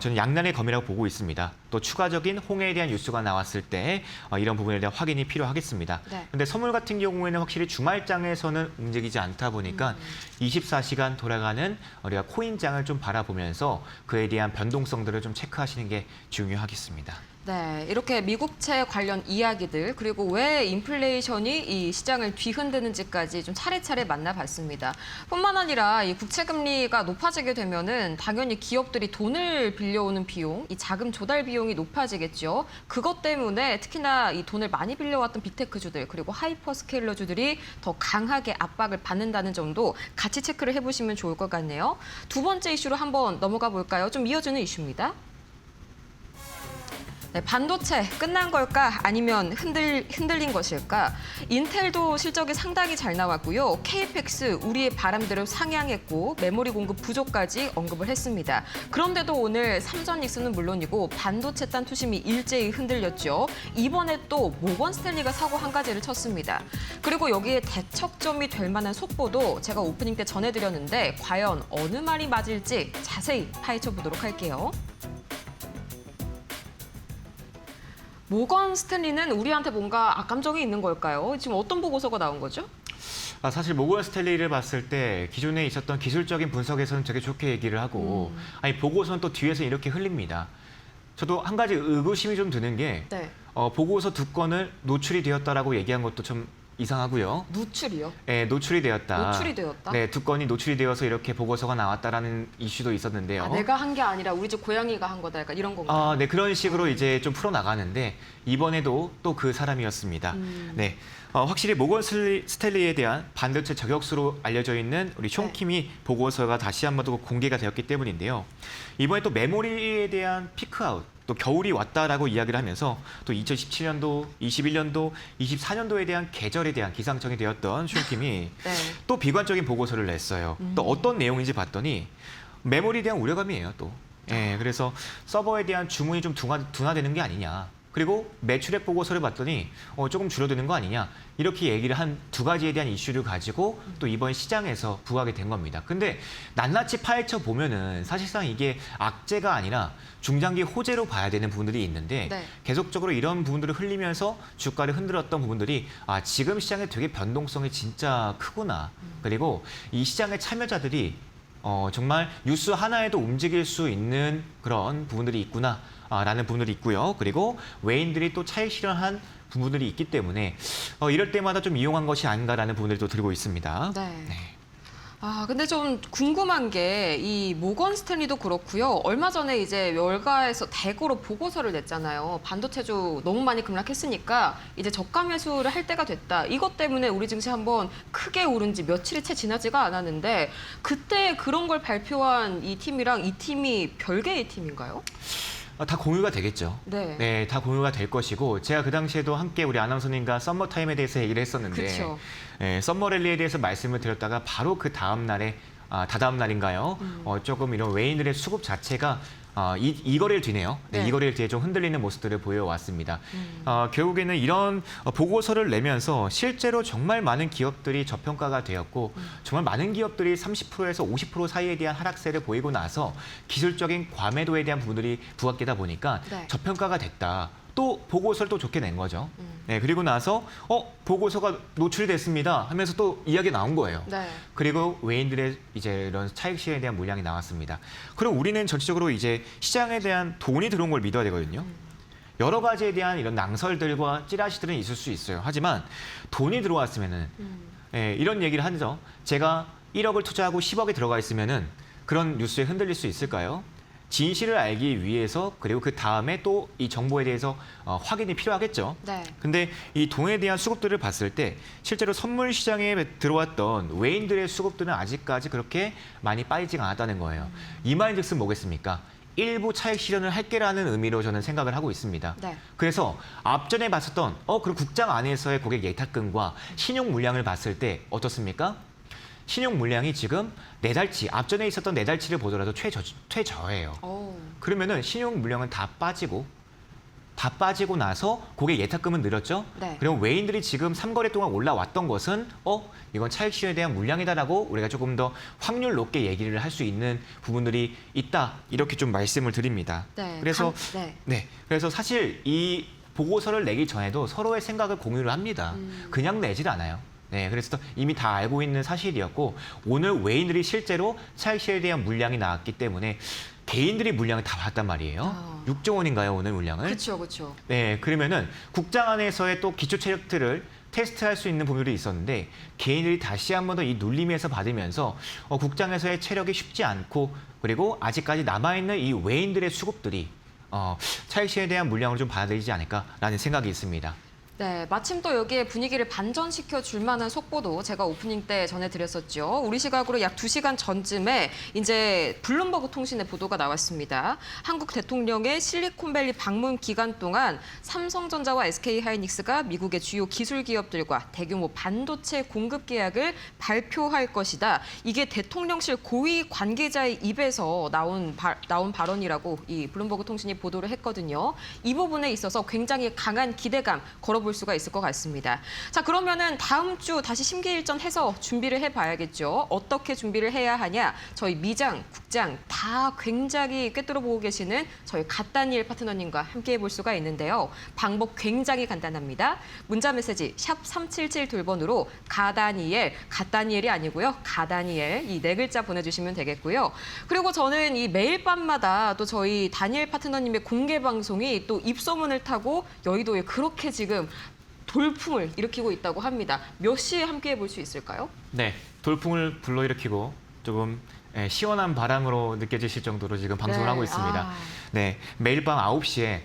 저는 양난의 검이라고 보고 있습니다. 또 추가적인 홍해에 대한 뉴스가 나왔을 때 이런 부분에 대한 확인이 필요하겠습니다. 네. 근데 선물 같은 경우에는 확실히 주말장에서는 움직이지 않다 보니까 24시간 돌아가는 우리가 코인장을 좀 바라보면서 그에 대한 변동성들을 좀 체크하시는 게 중요하겠습니다. 네, 이렇게 미국채 관련 이야기들 그리고 왜 인플레이션이 이 시장을 뒤흔드는지까지 좀 차례차례 만나봤습니다. 뿐만 아니라 이 국채 금리가 높아지게 되면은 당연히 기업들이 돈을 빌려오는 비용, 이 자금 조달 비용이 높아지겠죠. 그것 때문에 특히나 이 돈을 많이 빌려왔던 빅테크주들 그리고 하이퍼스케일러주들이 더 강하게 압박을 받는다는 점도 같이 체크를 해보시면 좋을 것 같네요. 두 번째 이슈로 한번 넘어가 볼까요? 좀 이어지는 이슈입니다. 네, 반도체 끝난 걸까 아니면 흔들린 것일까? 인텔도 실적이 상당히 잘 나왔고요. KPX 우리의 바람대로 상향했고 메모리 공급 부족까지 언급을 했습니다. 그런데도 오늘 삼전익스는 물론이고 반도체 딴 투심이 일제히 흔들렸죠. 이번에 또 모건 스탠리가 사고 한 가지를 쳤습니다. 그리고 여기에 대척점이 될 만한 속보도 제가 오프닝 때 전해드렸는데 과연 어느 말이 맞을지 자세히 파헤쳐 보도록 할게요. 모건 스탠리는 우리한테 뭔가 악감정이 있는 걸까요? 지금 어떤 보고서가 나온 거죠? 사실 모건 스탠리를 봤을 때 기존에 있었던 기술적인 분석에서는 되게 좋게 얘기를 하고 아니 보고서는 또 뒤에서 이렇게 흘립니다. 저도 한 가지 의구심이 좀 드는 게 네. 보고서 두 건을 노출이 되었다라고 얘기한 것도 좀 이상하고요. 누출이요? 네, 노출이 되었다. 노출이 되었다? 네, 두 건이 노출이 되어서 이렇게 보고서가 나왔다라는 이슈도 있었는데요. 내가 한 게 아니라 우리 집 고양이가 한 거다. 약간 이런 건가요? 네, 그런 식으로 이제 좀 풀어나가는데 이번에도 또 그 사람이었습니다. 네, 확실히 모건 스탠리에 대한 반도체 저격수로 알려져 있는 우리 숀킴이 보고서가 다시 한번 더 공개가 되었기 때문인데요. 이번에 또 메모리에 대한 피크아웃, 또 겨울이 왔다라고 이야기를 하면서 또 2017년도, 21년도, 24년도에 대한 계절에 대한 기상청이 되었던 숀킴이 네. 또 비관적인 보고서를 냈어요. 또 어떤 내용인지 봤더니 메모리에 대한 우려감이에요, 또. 예, 그래서 서버에 대한 주문이 좀 둔화되는 게 아니냐. 그리고 매출액 보고서를 봤더니 조금 줄어드는 거 아니냐. 이렇게 얘기를 한 두 가지에 대한 이슈를 가지고 또 이번 시장에서 부각이 된 겁니다. 근데 낱낱이 파헤쳐 보면은 사실상 이게 악재가 아니라 중장기 호재로 봐야 되는 부분들이 있는데 네. 계속적으로 이런 부분들을 흘리면서 주가를 흔들었던 부분들이 지금 시장에 되게 변동성이 진짜 크구나. 그리고 이 시장의 참여자들이 정말 뉴스 하나에도 움직일 수 있는 그런 부분들이 있구나. 라는 부분들이 있고요. 그리고 외인들이 또 차익 실현한 부분들이 있기 때문에 이럴 때마다 좀 이용한 것이 아닌가라는 부분들이 또 들고 있습니다. 네. 근데 좀 궁금한 게 이 모건 스탠리도 그렇고요. 얼마 전에 이제 월가에서 대거로 보고서를 냈잖아요. 반도체주 너무 많이 급락했으니까 이제 저가 매수를 할 때가 됐다. 이것 때문에 우리 증시 한번 크게 오른 지 며칠이 채 지나지가 않았는데 그때 그런 걸 발표한 이 팀이랑 이 팀이 별개의 팀인가요? 다 공유가 되겠죠. 네. 네, 다 공유가 될 것이고 제가 그 당시에도 함께 우리 아나운서님과 썸머 타임에 대해서 얘기를 했었는데 그쵸. 썸머 랠리에 대해서 말씀을 드렸다가 바로 그 다음 날에 다다음 날인가요? 조금 이런 외인들의 수급 자체가 이 거래를 뒤네요. 네, 네. 이 거래를 뒤에 좀 흔들리는 모습들을 보여왔습니다. 결국에는 이런 보고서를 내면서 실제로 정말 많은 기업들이 저평가가 되었고 정말 많은 기업들이 30%에서 50% 사이에 대한 하락세를 보이고 나서 기술적인 과매도에 대한 부분들이 부각되다 보니까 네. 저평가가 됐다. 또 보고서를 또 좋게 낸 거죠. 네, 그리고 나서 보고서가 노출됐습니다 하면서 또 이야기 나온 거예요. 네. 그리고 외인들의 이제 이런 차익 실현에 대한 물량이 나왔습니다. 그럼 우리는 전체적으로 이제 시장에 대한 돈이 들어온 걸 믿어야 되거든요. 여러 가지에 대한 이런 낭설들과 찌라시들은 있을 수 있어요. 하지만 돈이 들어왔으면은 이런 얘기를 하죠. 제가 1억을 투자하고 10억이 들어가 있으면은 그런 뉴스에 흔들릴 수 있을까요? 진실을 알기 위해서 그리고 그 다음에 또 이 정보에 대해서 확인이 필요하겠죠. 네. 근데 이 돈에 대한 수급들을 봤을 때 실제로 선물 시장에 들어왔던 외인들의 수급들은 아직까지 그렇게 많이 빠지지가 않았다는 거예요. 이 말인즉슨 뭐겠습니까? 일부 차익 실현을 할게라는 의미로 저는 생각을 하고 있습니다. 네. 그래서 앞전에 봤었던 그럼 국장 안에서의 고객 예탁금과 신용 물량을 봤을 때 어떻습니까? 신용 물량이 지금 4달치, 앞전에 있었던 4달치를 보더라도 최저예요. 오. 그러면은 신용 물량은 다 빠지고 나서 고객 예탁금은 늘었죠. 네. 그럼 외인들이 지금 3거래 동안 올라왔던 것은 이건 차익 실현에 대한 물량이다라고 우리가 조금 더 확률 높게 얘기를 할 수 있는 부분들이 있다. 이렇게 좀 말씀을 드립니다. 네. 그래서 네. 그래서 사실 이 보고서를 내기 전에도 서로의 생각을 공유를 합니다. 그냥 내질 않아요. 네, 그래서 이미 다 알고 있는 사실이었고 오늘 외인들이 실제로 차익 실현에 대한 물량이 나왔기 때문에 개인들이 물량을 다 받았단 말이에요. 6조 원인가요, 오늘 물량을? 그렇죠, 그렇죠. 네, 그러면은 국장 안에서의 또 기초 체력들을 테스트할 수 있는 부분들이 있었는데 개인들이 다시 한 번 더 이 눌림에서 받으면서 국장에서의 체력이 쉽지 않고 그리고 아직까지 남아있는 이 외인들의 수급들이 차익 실현에 대한 물량을 좀 받아들이지 않을까라는 생각이 있습니다. 네, 마침 또 여기에 분위기를 반전시켜 줄 만한 속보도 제가 오프닝 때 전해드렸었죠. 우리 시각으로 약 2시간 전쯤에 이제 블룸버그 통신의 보도가 나왔습니다. 한국 대통령의 실리콘밸리 방문 기간 동안 삼성전자와 SK하이닉스가 미국의 주요 기술 기업들과 대규모 반도체 공급 계약을 발표할 것이다. 이게 대통령실 고위 관계자의 입에서 나온 발언이라고 이 블룸버그 통신이 보도를 했거든요. 이 부분에 있어서 굉장히 강한 기대감 걸어볼 수가 있을 것 같습니다. 자, 그러면은 다음 주 다시 심기일전해서 준비를 해봐야겠죠. 어떻게 준비를 해야 하냐? 저희 미장, 국장 다 굉장히 꿰뚫어 보고 계시는 저희 갓다니엘 파트너님과 함께 해볼 수가 있는데요. 방법 굉장히 간단합니다. 문자 메시지 샵 377 가다니엘, 갓다니엘이 아니고요. 가다니엘 이 4글자 보내주시면 되겠고요. 그리고 저는 이 매일 밤마다 또 저희 다니엘 파트너님의 공개 방송이 또 입소문을 타고 여의도에 그렇게 지금 돌풍을 일으키고 있다고 합니다. 몇 시에 함께 해볼 수 있을까요? 네, 돌풍을 불러일으키고 조금 시원한 바람으로 느껴지실 정도로 지금 방송을 하고 있습니다. 네, 매일 밤 9시에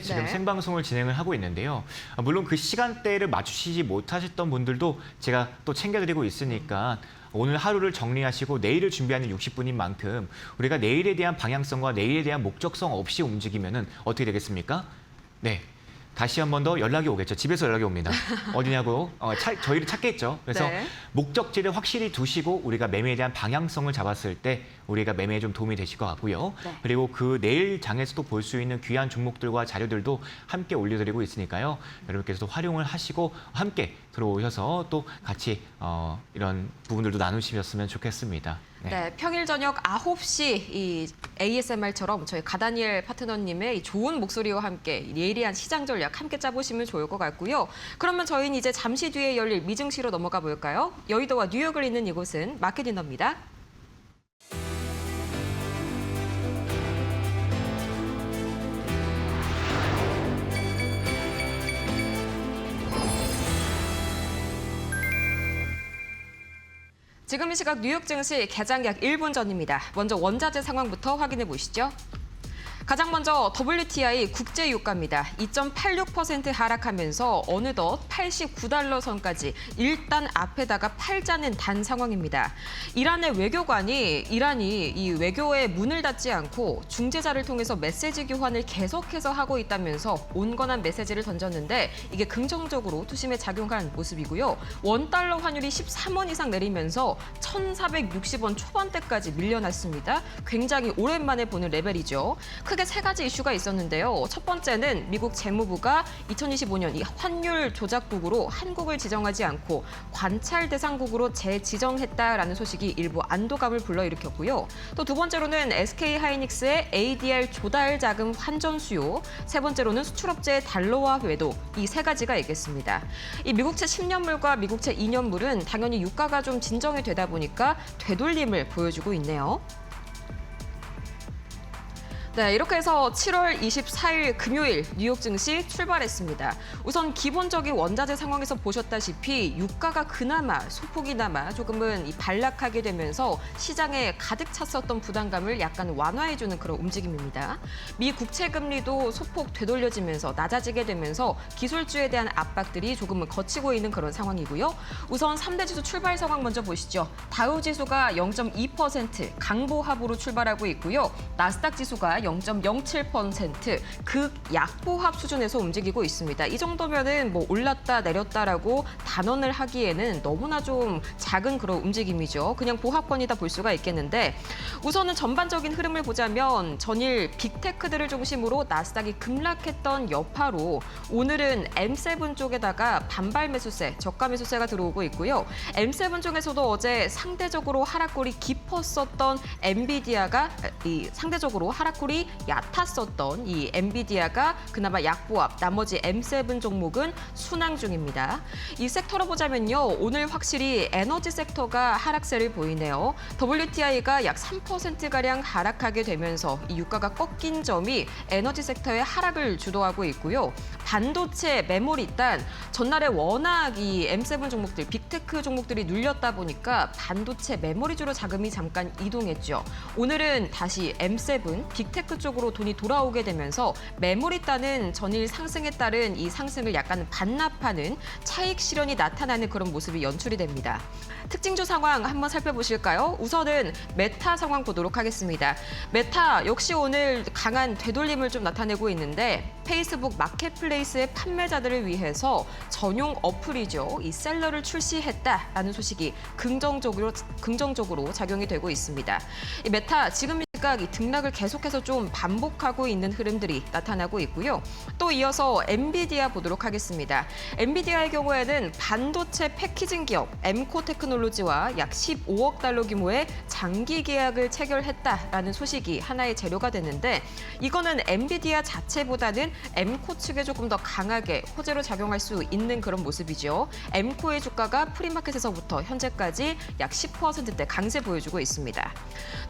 지금 네. 생방송을 진행을 하고 있는데요. 물론 그 시간대를 맞추시지 못하셨던 분들도 제가 또 챙겨드리고 있으니까 오늘 하루를 정리하시고 내일을 준비하는 60분인 만큼 우리가 내일에 대한 방향성과 내일에 대한 목적성 없이 움직이면은 어떻게 되겠습니까? 네. 다시 한 번 더 연락이 오겠죠. 집에서 연락이 옵니다. 어디냐고 저희를 찾겠죠. 그래서 네. 목적지를 확실히 두시고 우리가 매매에 대한 방향성을 잡았을 때 우리가 매매에 좀 도움이 되실 것 같고요. 네. 그리고 그 내일 장에서도 볼 수 있는 귀한 종목들과 자료들도 함께 올려드리고 있으니까요. 여러분께서도 활용을 하시고 함께 들어오셔서 또 같이 이런 부분들도 나누시면 좋겠습니다. 네, 평일 저녁 9시 이 ASMR처럼 저희 가다니엘 파트너님의 이 좋은 목소리와 함께 예리한 시장 전략 함께 짜보시면 좋을 것 같고요. 그러면 저희는 이제 잠시 뒤에 열릴 미증시로 넘어가 볼까요? 여의도와 뉴욕을 잇는 이곳은 마켓디너입니다. 지금 이 시각 뉴욕 증시 개장 약 1분 전입니다. 먼저 원자재 상황부터 확인해 보시죠. 가장 먼저 WTI 국제 유가입니다. 2.86% 하락하면서 어느덧 89달러 선까지 일단 앞에다가 팔자는 단 상황입니다. 이란의 외교관이 이란이 이 외교에 문을 닫지 않고 중재자를 통해서 메시지 교환을 계속해서 하고 있다면서 온건한 메시지를 던졌는데 이게 긍정적으로 투심에 작용한 모습이고요. 원달러 환율이 13원 이상 내리면서 1,460원 초반대까지 밀려났습니다. 굉장히 오랜만에 보는 레벨이죠. 크게 세 가지 이슈가 있었는데요. 첫 번째는 미국 재무부가 2025년 이 환율 조작국으로 한국을 지정하지 않고 관찰 대상국으로 재지정했다라는 소식이 일부 안도감을 불러일으켰고요. 또 두 번째로는 SK 하이닉스의 ADR 조달 자금 환전 수요, 세 번째로는 수출업체의 달러화 외도, 이 세 가지가 있겠습니다. 이 미국채 10년물과 미국채 2년물은 당연히 유가가 좀 진정이 되다 보니까 되돌림을 보여주고 있네요. 네, 이렇게 해서 7월 24일 금요일 뉴욕 증시 출발했습니다. 우선 기본적인 원자재 상황에서 보셨다시피 유가가 그나마 소폭이나마 조금은 반락하게 되면서 시장에 가득 찼었던 부담감을 약간 완화해주는 그런 움직임입니다. 미 국채 금리도 소폭 되돌려지면서 낮아지게 되면서 기술주에 대한 압박들이 조금은 거치고 있는 그런 상황이고요. 우선 3대 지수 출발 상황 먼저 보시죠. 다우 지수가 0.2% 강보합으로 출발하고 있고요. 나스닥 지수가 0.07% 극약보합 수준에서 움직이고 있습니다. 이 정도면은 뭐 올랐다 내렸다라고 단언을 하기에는 너무나 좀 작은 그런 움직임이죠. 그냥 보합권이다 볼 수가 있겠는데 우선은 전반적인 흐름을 보자면 전일 빅테크들을 중심으로 나스닥이 급락했던 여파로 오늘은 M7 쪽에다가 반발 매수세, 저가 매수세가 들어오고 있고요. M7 중에서도 어제 상대적으로 하락골이 깊었었던 엔비디아가 상대적으로 하락골이 얕았었던 이 엔비디아가 그나마 약보합, 나머지 M7 종목은 순항 중입니다. 이 섹터로 보자면요. 오늘 확실히 에너지 섹터가 하락세를 보이네요. WTI가 약 3%가량 하락하게 되면서 이 유가가 꺾인 점이 에너지 섹터의 하락을 주도하고 있고요. 반도체, 메모리 단 전날에 워낙 이 M7 종목들, 빅테크 종목들이 눌렸다 보니까 반도체, 메모리주로 자금이 잠깐 이동했죠. 오늘은 다시 M7, 빅테크 쪽으로 돈이 돌아오게 되면서 메모리 단은 전일 상승에 따른 이 상승을 약간 반납하는 차익 실현이 나타나는 그런 모습이 연출이 됩니다. 특징주 상황 한번 살펴보실까요? 우선은 메타 상황 보도록 하겠습니다. 메타 역시 오늘 강한 되돌림을 좀 나타내고 있는데 페이스북 마켓플레이스의 판매자들을 위해서 전용 어플이죠. 이 셀러를 출시했다라는 소식이 긍정적으로 작용이 되고 있습니다. 이 메타 지금 시각 이 등락을 계속해서 좀 반복하고 있는 흐름들이 나타나고 있고요. 또 이어서 엔비디아 보도록 하겠습니다. 엔비디아의 경우에는 반도체 패키징 기업 엠코 테크놀로지와 약 15억 달러 규모의 장기 계약을 체결했다라는 소식이 하나의 재료가 됐는데 이거는 엔비디아 자체보다는 엠코 측에 조금 더 강하게 호재로 작용할 수 있는 그런 모습이죠. 엠코의 주가가 프리마켓에서부터 현재까지 약 10%대 강세 보여주고 있습니다.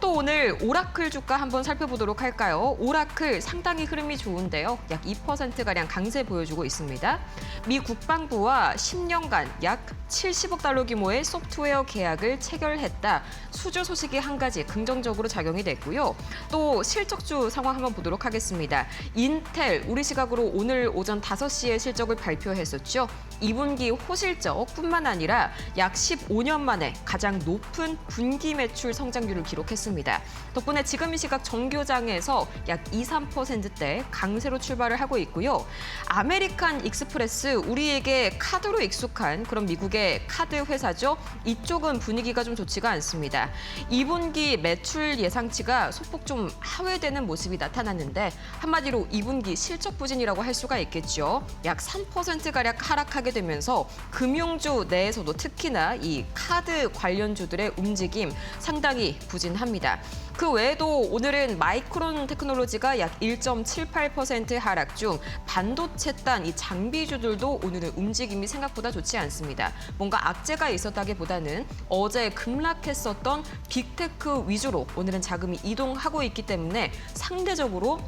또 오늘 오라클 주가 한번 살펴보도록 할까요? 오라클 상당히 흐름이 좋은데요. 약 2%가량 강세 보여주고 있습니다. 미 국방부와 10년간 약 70억 달러 규모의 소프트웨어 계약을 체결했다. 수주 소식이 한 가지 긍정적으로 작용이 됐고요. 또 실적주 상황 한번 보도록 하겠습니다. 인텔 우리 시각으로 오늘 오전 5시에 실적을 발표했었죠. 2분기 호실적뿐만 아니라 약 15년 만에 가장 높은 분기 매출 성장률을 기록했습니다. 덕분에 지금 이 시각 정교장에서 약 2~3%대 강세로 출발을 하고 있고요. 아메리칸 익스프레스 우리에게 카드로 익숙한 그런 미국의 카드 회사죠. 이쪽은 분위기가 좀 좋지가 않습니다. 2분기 매출 예상치가 소폭 좀 하회되는 모습이 나타났는데 한마디로 2분기 실적 부진이라고 할 수가 있겠죠. 약 3%가량 하락하게 되면서 금융주 내에서도 특히나 이 카드 관련주들의 움직임 상당히 부진합니다. 그 외에도 오늘은 마이크론 테크놀로지가 약 1.78% 하락 중 반도체 단 이 장비주들도 오늘은 움직임이 생각보다 좋지 않습니다. 뭔가 악재가 있었다기보다는 어제 급락했었던 빅테크 위주로 오늘은 자금이 이동하고 있기 때문에 상대적으로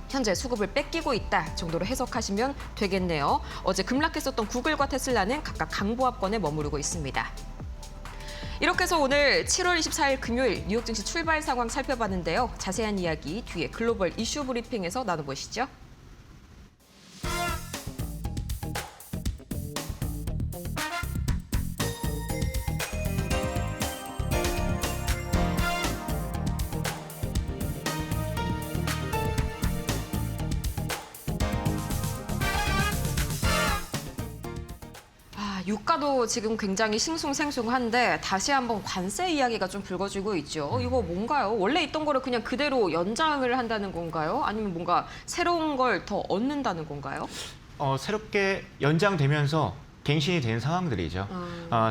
현재 수급을 뺏기고 있다 정도로 해석하시면 되겠네요. 어제 급락했었던 구글과 테슬라는 각각 강보합권에 머무르고 있습니다. 이렇게 해서 오늘 7월 24일 금요일 뉴욕 증시 출발 상황 살펴봤는데요. 자세한 이야기 뒤에 글로벌 이슈 브리핑에서 나눠보시죠. 유가도 지금 굉장히 싱숭생숭한데 다시 한번 관세 이야기가 좀 불거지고 있죠. 이거 뭔가요? 원래 있던 거를 그냥 그대로 연장을 한다는 건가요? 아니면 뭔가 새로운 걸 더 얻는다는 건가요? 새롭게 연장되면서 갱신이 되는 상황들이죠.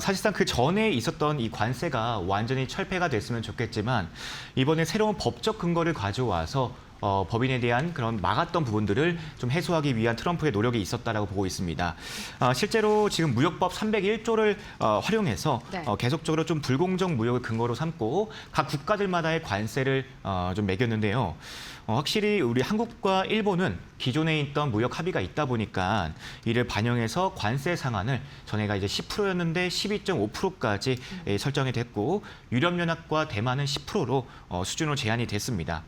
사실상 그 전에 있었던 이 관세가 완전히 철폐가 됐으면 좋겠지만 이번에 새로운 법적 근거를 가져와서 법인에 대한 그런 막았던 부분들을 좀 해소하기 위한 트럼프의 노력이 있었다라고 보고 있습니다. 실제로 지금 무역법 301조를 활용해서 네. 계속적으로 좀 불공정 무역을 근거로 삼고 각 국가들마다의 관세를 좀 매겼는데요. 확실히 우리 한국과 일본은 기존에 있던 무역 합의가 있다 보니까 이를 반영해서 관세 상한을 전에가 이제 10%였는데 12.5%까지 설정이 됐고 유럽연합과 대만은 10%로 수준으로 제한이 됐습니다.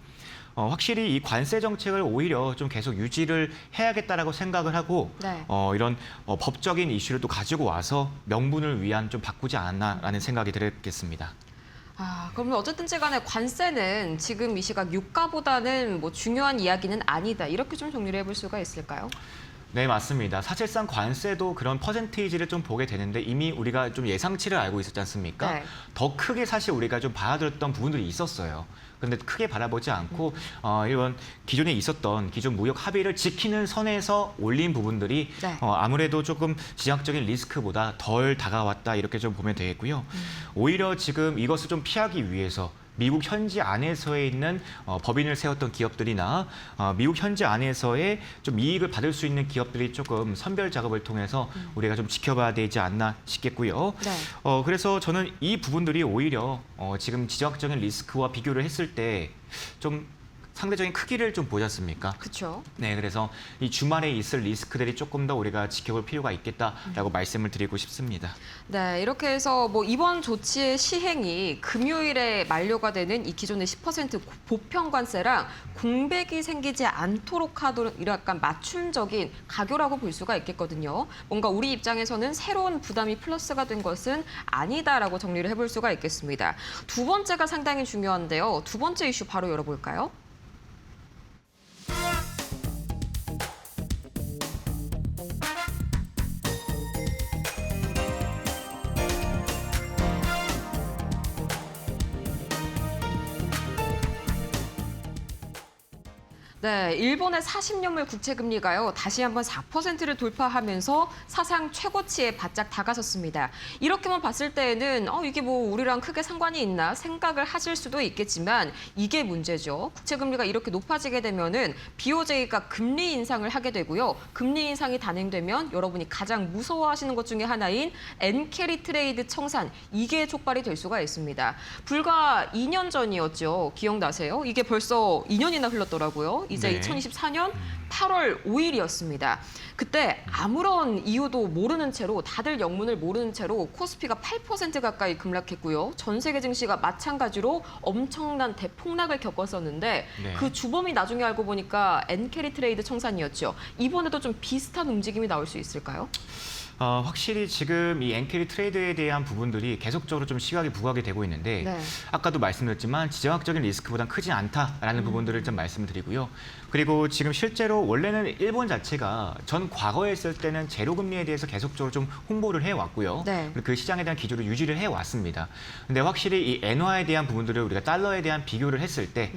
확실히 이 관세 정책을 오히려 좀 계속 유지를 해야겠다라고 생각을 하고 네. 이런 법적인 이슈를 또 가지고 와서 명분을 위한 좀 바꾸지 않았나라는 생각이 들겠습니다. 그러면 어쨌든지 간에 관세는 지금 이 시각 유가보다는 뭐 중요한 이야기는 아니다. 이렇게 좀 정리를 해볼 수가 있을까요? 네, 맞습니다. 사실상 관세도 그런 퍼센테이지를 좀 보게 되는데 이미 우리가 좀 예상치를 알고 있었지 않습니까? 네. 더 크게 사실 우리가 좀 받아들였던 부분들이 있었어요. 그런데 크게 바라보지 않고 이런 기존에 있었던 기존 무역 합의를 지키는 선에서 올린 부분들이 네. 아무래도 조금 지역적인 리스크보다 덜 다가왔다 이렇게 좀 보면 되겠고요. 오히려 지금 이것을 좀 피하기 위해서 미국 현지 안에서에 있는 법인을 세웠던 기업들이나 미국 현지 안에서의 좀 이익을 받을 수 있는 기업들이 조금 선별 작업을 통해서 우리가 좀 지켜봐야 되지 않나 싶겠고요. 네. 그래서 저는 이 부분들이 오히려 지금 지정학적인 리스크와 비교를 했을 때 좀 상대적인 크기를 좀 보지 않습니까? 그렇죠. 네, 그래서 이 주말에 있을 리스크들이 조금 더 우리가 지켜볼 필요가 있겠다라고 말씀을 드리고 싶습니다. 네, 이렇게 해서 뭐 이번 조치의 시행이 금요일에 만료가 되는 이 기존의 10% 보편 관세랑 공백이 생기지 않도록 하도록 이런 약간 맞춤적인 가교라고 볼 수가 있겠거든요. 뭔가 우리 입장에서는 새로운 부담이 플러스가 된 것은 아니다라고 정리를 해볼 수가 있겠습니다. 두 번째가 상당히 중요한데요. 두 번째 이슈 바로 열어볼까요? 네, 일본의 40년물 국채 금리가요. 다시 한번 4%를 돌파하면서 사상 최고치에 바짝 다가섰습니다. 이렇게만 봤을 때에는 이게 뭐 우리랑 크게 상관이 있나 생각을 하실 수도 있겠지만 이게 문제죠. 국채 금리가 이렇게 높아지게 되면은 BOJ가 금리 인상을 하게 되고요. 금리 인상이 단행되면 여러분이 가장 무서워하시는 것 중에 하나인 엔캐리 트레이드 청산, 이게 촉발이 될 수가 있습니다. 불과 2년 전이었죠. 기억나세요? 이게 벌써 2년이나 흘렀더라고요. 이제 네. 2024년 8월 5일이었습니다. 그때 아무런 이유도 모르는 채로 다들 영문을 모르는 채로 코스피가 8% 가까이 급락했고요. 전 세계 증시가 마찬가지로 엄청난 대폭락을 겪었었는데 네. 그 주범이 나중에 알고 보니까 엔캐리 트레이드 청산이었죠. 이번에도 좀 비슷한 움직임이 나올 수 있을까요? 확실히 지금 이 엔캐리 트레이드에 대한 부분들이 계속적으로 좀 시각이 부각이 되고 있는데 네. 아까도 말씀드렸지만 지정학적인 리스크보다는 크지 않다라는 부분들을 좀 말씀을 드리고요. 그리고 지금 실제로 원래는 일본 자체가 전 과거에 있을 때는 제로금리에 대해서 계속적으로 좀 홍보를 해왔고요. 네. 그리고 그 시장에 대한 기조를 유지를 해왔습니다. 근데 확실히 이 엔화에 대한 부분들을 우리가 달러에 대한 비교를 했을 때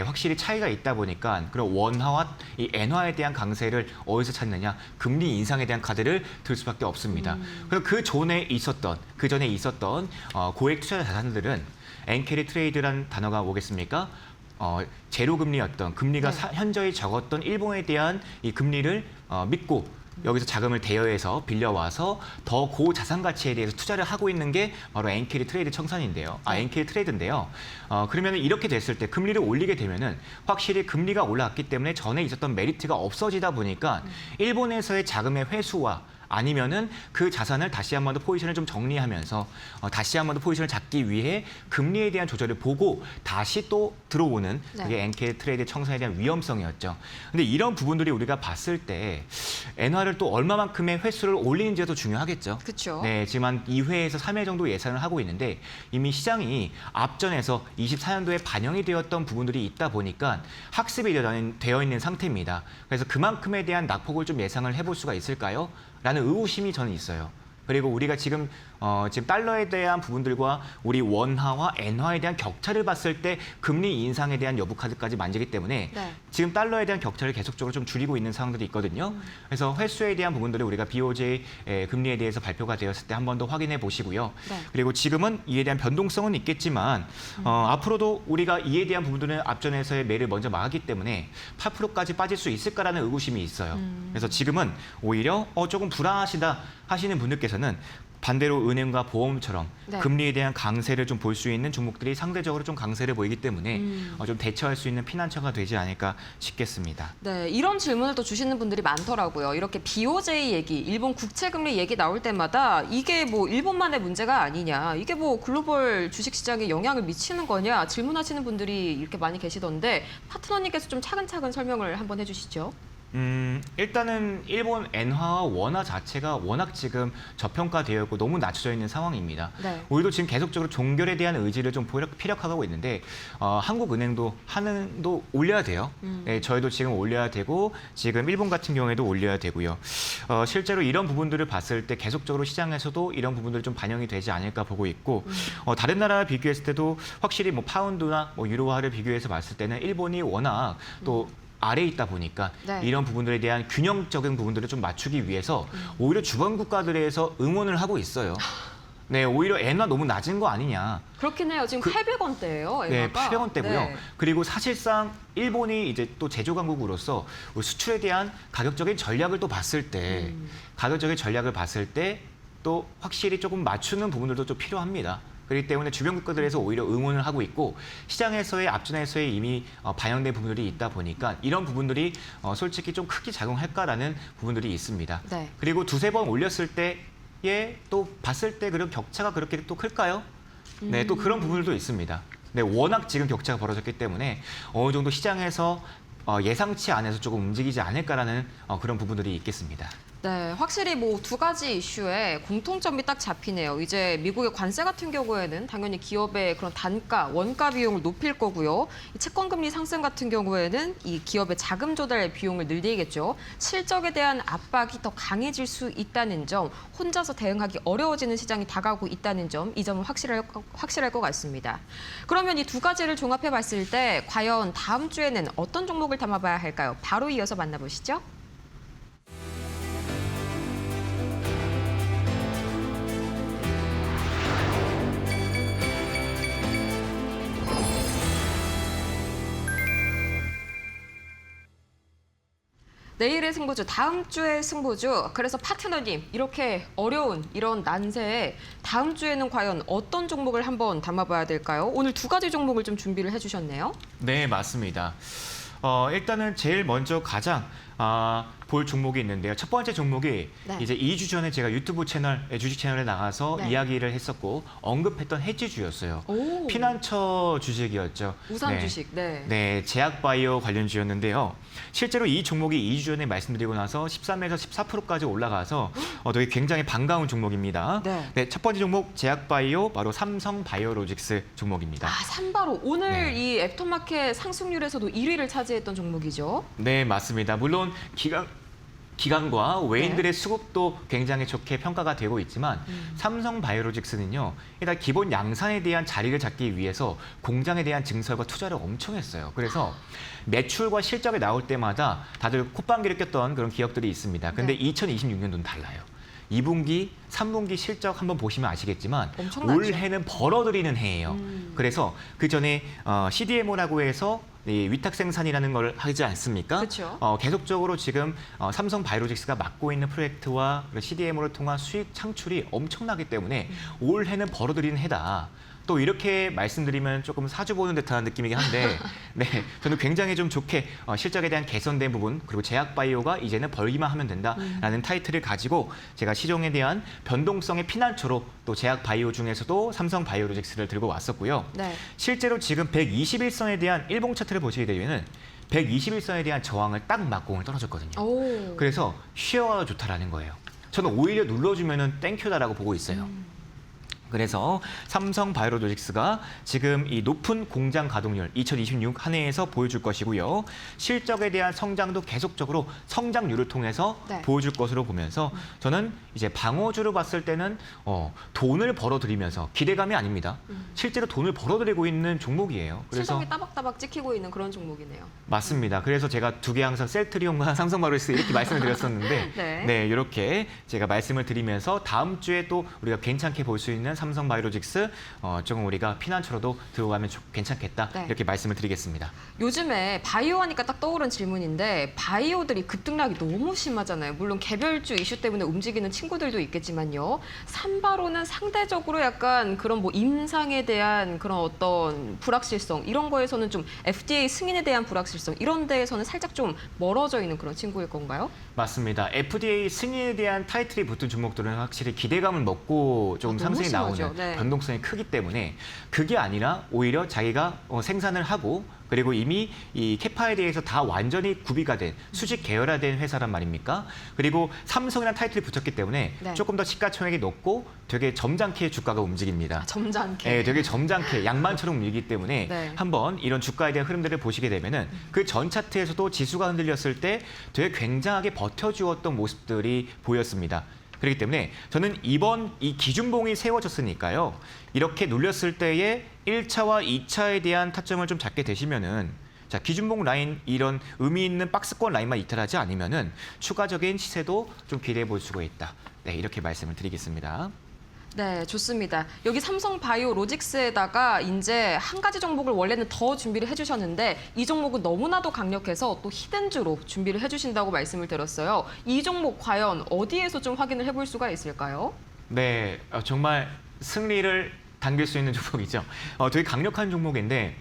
확실히 차이가 있다 보니까 그런 원화와 이 엔화에 대한 강세를 어디서 찾느냐, 금리 인상에 대한 카드를 들 수밖에 없습니다. 그래서 그 전에 있었던 고액 투자 자산들은 엔캐리 트레이드라는 단어가 뭐겠습니까? 제로금리였던 금리가 네. 현저히 적었던 일본에 대한 이 금리를 믿고 여기서 자금을 대여해서 빌려와서 더 고자산 가치에 대해서 투자를 하고 있는 게 바로 엔캐리 트레이드 청산인데요. 엔캐리 트레이드인데요. 그러면 이렇게 됐을 때 금리를 올리게 되면은 확실히 금리가 올라왔기 때문에 전에 있었던 메리트가 없어지다 보니까 일본에서의 자금의 회수와 아니면은 그 자산을 다시 한 번 더 포지션을 좀 정리하면서 다시 한 번 더 포지션을 잡기 위해 금리에 대한 조절을 보고 다시 또 들어오는 네. 그게 엔케 트레이드 청산에 대한 위험성이었죠. 근데 이런 부분들이 우리가 봤을 때 엔화를 또 얼마만큼의 횟수를 올리는지가 더 중요하겠죠. 그렇죠. 네, 지금 한 2회에서 3회 정도 예상을 하고 있는데 이미 시장이 앞전에서 24년도에 반영이 되었던 부분들이 있다 보니까 학습이 되어 있는 상태입니다. 그래서 그만큼에 대한 낙폭을 좀 예상을 해볼 수가 있을까요? 라는 의구심이 저는 있어요. 그리고 우리가 지금 달러에 대한 부분들과 우리 원화와 엔화에 대한 격차를 봤을 때 금리 인상에 대한 여부 카드까지 만지기 때문에 네. 지금 달러에 대한 격차를 계속적으로 좀 줄이고 있는 상황들이 있거든요. 그래서 횟수에 대한 부분들을 우리가 BOJ 금리에 대해서 발표가 되었을 때 한 번 더 확인해 보시고요. 네. 그리고 지금은 이에 대한 변동성은 있겠지만 앞으로도 우리가 이에 대한 부분들은 앞전에서의 매를 먼저 막았기 때문에 8%까지 빠질 수 있을까라는 의구심이 있어요. 그래서 지금은 오히려 조금 불안하시다 하시는 분들께서는 반대로 은행과 보험처럼 네. 금리에 대한 강세를 좀 볼 수 있는 종목들이 상대적으로 좀 강세를 보이기 때문에 좀 대처할 수 있는 피난처가 되지 않을까 싶겠습니다. 네, 이런 질문을 또 주시는 분들이 많더라고요. 이렇게 BOJ 얘기, 일본 국채금리 얘기 나올 때마다 이게 뭐 일본만의 문제가 아니냐, 이게 뭐 글로벌 주식시장에 영향을 미치는 거냐 질문하시는 분들이 이렇게 많이 계시던데 파트너님께서 좀 차근차근 설명을 한번 해주시죠. 일단은 일본 엔화와 원화 자체가 워낙 지금 저평가되어 있고 너무 낮춰져 있는 상황입니다. 네. 우리도 지금 계속적으로 종결에 대한 의지를 좀 피력하고 있는데 한국은행도 한은도 올려야 돼요. 네, 저희도 지금 올려야 되고 지금 일본 같은 경우에도 올려야 되고요. 실제로 이런 부분들을 봤을 때 계속적으로 시장에서도 이런 부분들이 좀 반영이 되지 않을까 보고 있고 다른 나라 비교했을 때도 확실히 뭐 파운드나 뭐 유로화를 비교해서 봤을 때는 일본이 워낙 또 아래에 있다 보니까 네. 이런 부분들에 대한 균형적인 부분들을 좀 맞추기 위해서 오히려 주변 국가들에서 응원을 하고 있어요. 네, 오히려 엔화 너무 낮은 거 아니냐. 그렇긴 해요. 지금 800원대예요. 네, 800원대고요. 네. 그리고 사실상 일본이 이제 또 제조 강국으로서 수출에 대한 가격적인 전략을 또 봤을 때 가격적인 전략을 봤을 때 또 확실히 조금 맞추는 부분들도 좀 필요합니다. 그렇기 때문에 주변 국가들에서 오히려 응원을 하고 있고 시장에서의 앞전에서의 이미 반영된 부분들이 있다 보니까 이런 부분들이 솔직히 좀 크게 작용할까라는 부분들이 있습니다. 네. 그리고 두세 번 올렸을 때에 또 봤을 때 그런 격차가 그렇게 또 클까요? 네, 또 그런 부분들도 있습니다. 네, 워낙 지금 격차가 벌어졌기 때문에 어느 정도 시장에서 예상치 않아서 조금 움직이지 않을까라는 그런 부분들이 있겠습니다. 네, 확실히 뭐 두 가지 이슈에 공통점이 딱 잡히네요. 이제 미국의 관세 같은 경우에는 당연히 기업의 그런 단가, 원가 비용을 높일 거고요. 이 채권금리 상승 같은 경우에는 이 기업의 자금 조달 비용을 늘리겠죠. 실적에 대한 압박이 더 강해질 수 있다는 점, 혼자서 대응하기 어려워지는 시장이 다가오고 있다는 점, 이 점은 확실할 것 같습니다. 그러면 이 두 가지를 종합해 봤을 때 과연 다음 주에는 어떤 종목을 담아봐야 할까요? 바로 이어서 만나보시죠. 내일의 승부주, 다음 주의 승부주. 그래서 파트너님, 이렇게 어려운 이런 난세에 다음 주에는 과연 어떤 종목을 한번 담아봐야 될까요? 오늘 두 가지 종목을 좀 준비를 해주셨네요. 네, 맞습니다. 일단은 제일 먼저 가장 볼 종목이 있는데요. 첫 번째 종목이 네. 이제 2주 전에 제가 유튜브 채널, 주식 채널에 나가서 네. 이야기를 했었고 언급했던 해지주였어요. 오. 피난처 주식이었죠. 우산 네. 주식, 네. 네, 제약바이오 관련주였는데요. 실제로 이 종목이 2주 전에 말씀드리고 나서 13에서 14%까지 올라가서 되게 굉장히 반가운 종목입니다. 네. 첫 번째 종목 제약바이오 바로 삼성바이오로직스 종목입니다. 삼바로 오늘 네. 이 애프터마켓 상승률에서도 1위를 차지했던 종목이죠. 네, 맞습니다. 물론 기관과 외인들의 네. 수급도 굉장히 좋게 평가가 되고 있지만 삼성바이오로직스는요. 일단 기본 양산에 대한 자리를 잡기 위해서 공장에 대한 증설과 투자를 엄청 했어요. 그래서 매출과 실적이 나올 때마다 다들 콧방귀를 꼈던 그런 기업들이 있습니다. 근데 네. 2026년도는 달라요. 2분기, 3분기 실적 한번 보시면 아시겠지만 엄청나죠. 올해는 벌어들이는 해예요. 그래서 그 전에 CDMO라고 해서 이 위탁 생산이라는 걸 하지 않습니까? 그쵸. 계속적으로 지금 삼성바이오로직스가 맡고 있는 프로젝트와 CDMO를 통한 수익 창출이 엄청나기 때문에 올해는 벌어들이는 해다. 또 이렇게 말씀드리면 조금 사주 보는 듯한 느낌이긴 한데 네, 저는 굉장히 좀 좋게 실적에 대한 개선된 부분 그리고 제약바이오가 이제는 벌기만 하면 된다라는 타이틀을 가지고 제가 시종에 대한 변동성의 피난처로 또 제약바이오 중에서도 삼성바이오로직스를 들고 왔었고요. 네. 실제로 지금 121선에 대한 일봉 차트를 보시게 되면은 121선에 대한 저항을 딱 맞고 오늘 떨어졌거든요. 오. 그래서 쉬어야 좋다라는 거예요. 저는 오히려 눌러주면은 땡큐다라고 보고 있어요. 그래서 삼성바이오로직스가 지금 이 높은 공장 가동률 2026 한 해에서 보여줄 것이고요. 실적에 대한 성장도 계속적으로 성장률을 통해서 네. 보여줄 것으로 보면서 저는 이제 방어주로 봤을 때는 돈을 벌어들이면서 기대감이 아닙니다. 실제로 돈을 벌어들이고 있는 종목이에요. 그래서 실적이 따박따박 찍히고 있는 그런 종목이네요. 맞습니다. 그래서 제가 두 개 항상 셀트리온과 삼성바이오로직스 이렇게 말씀을 드렸었는데 네. 이렇게 제가 말씀을 드리면서 다음 주에 또 우리가 괜찮게 볼 수 있는 삼성바이오로직스 조금 우리가 피난처로도 들어가면 괜찮겠다 네. 이렇게 말씀을 드리겠습니다. 요즘에 바이오 하니까 딱 떠오른 질문인데 바이오들이 급등락이 너무 심하잖아요. 물론 개별주 이슈 때문에 움직이는 친구들도 있겠지만요. 삼바로는 상대적으로 약간 그런 뭐 임상에 대한 그런 어떤 불확실성 이런 거에서는 좀 FDA 승인에 대한 불확실성 이런 데에서는 살짝 좀 멀어져 있는 그런 친구일 건가요? 맞습니다. FDA 승인에 대한 타이틀이 붙은 종목들은 확실히 기대감을 먹고 조금 너무 상승이 심하죠. 나오는 네. 변동성이 크기 때문에 그게 아니라 오히려 자기가 생산을 하고 그리고 이미 이 캐파에 대해서 다 완전히 구비가 된 수직 계열화된 회사란 말입니까? 그리고 삼성이라는 타이틀이 붙었기 때문에 네. 조금 더 시가총액이 높고 되게 점잖게 주가가 움직입니다. 점잖게. 네, 되게 점잖게 양만처럼 밀기 때문에 네. 한번 이런 주가에 대한 흐름들을 보시게 되면은 그 전 차트에서도 지수가 흔들렸을 때 되게 굉장하게 버텨주었던 모습들이 보였습니다. 그렇기 때문에 저는 이번 이 기준봉이 세워졌으니까요. 이렇게 눌렸을 때에 1차와 2차에 대한 타점을 좀 잡게 되시면은 자, 기준봉 라인 이런 의미 있는 박스권 라인만 이탈하지 않으면은 추가적인 시세도 좀 기대해 볼 수가 있다. 네, 이렇게 말씀을 드리겠습니다. 네, 좋습니다. 여기 삼성바이오로직스에다가 이제 한 가지 종목을 원래는 더 준비를 해주셨는데 이 종목은 너무나도 강력해서 또 히든주로 준비를 해주신다고 말씀을 들었어요. 이 종목 과연 어디에서 좀 확인을 해볼 수가 있을까요? 네, 정말 승리를 당길 수 있는 종목이죠. 되게 강력한 종목인데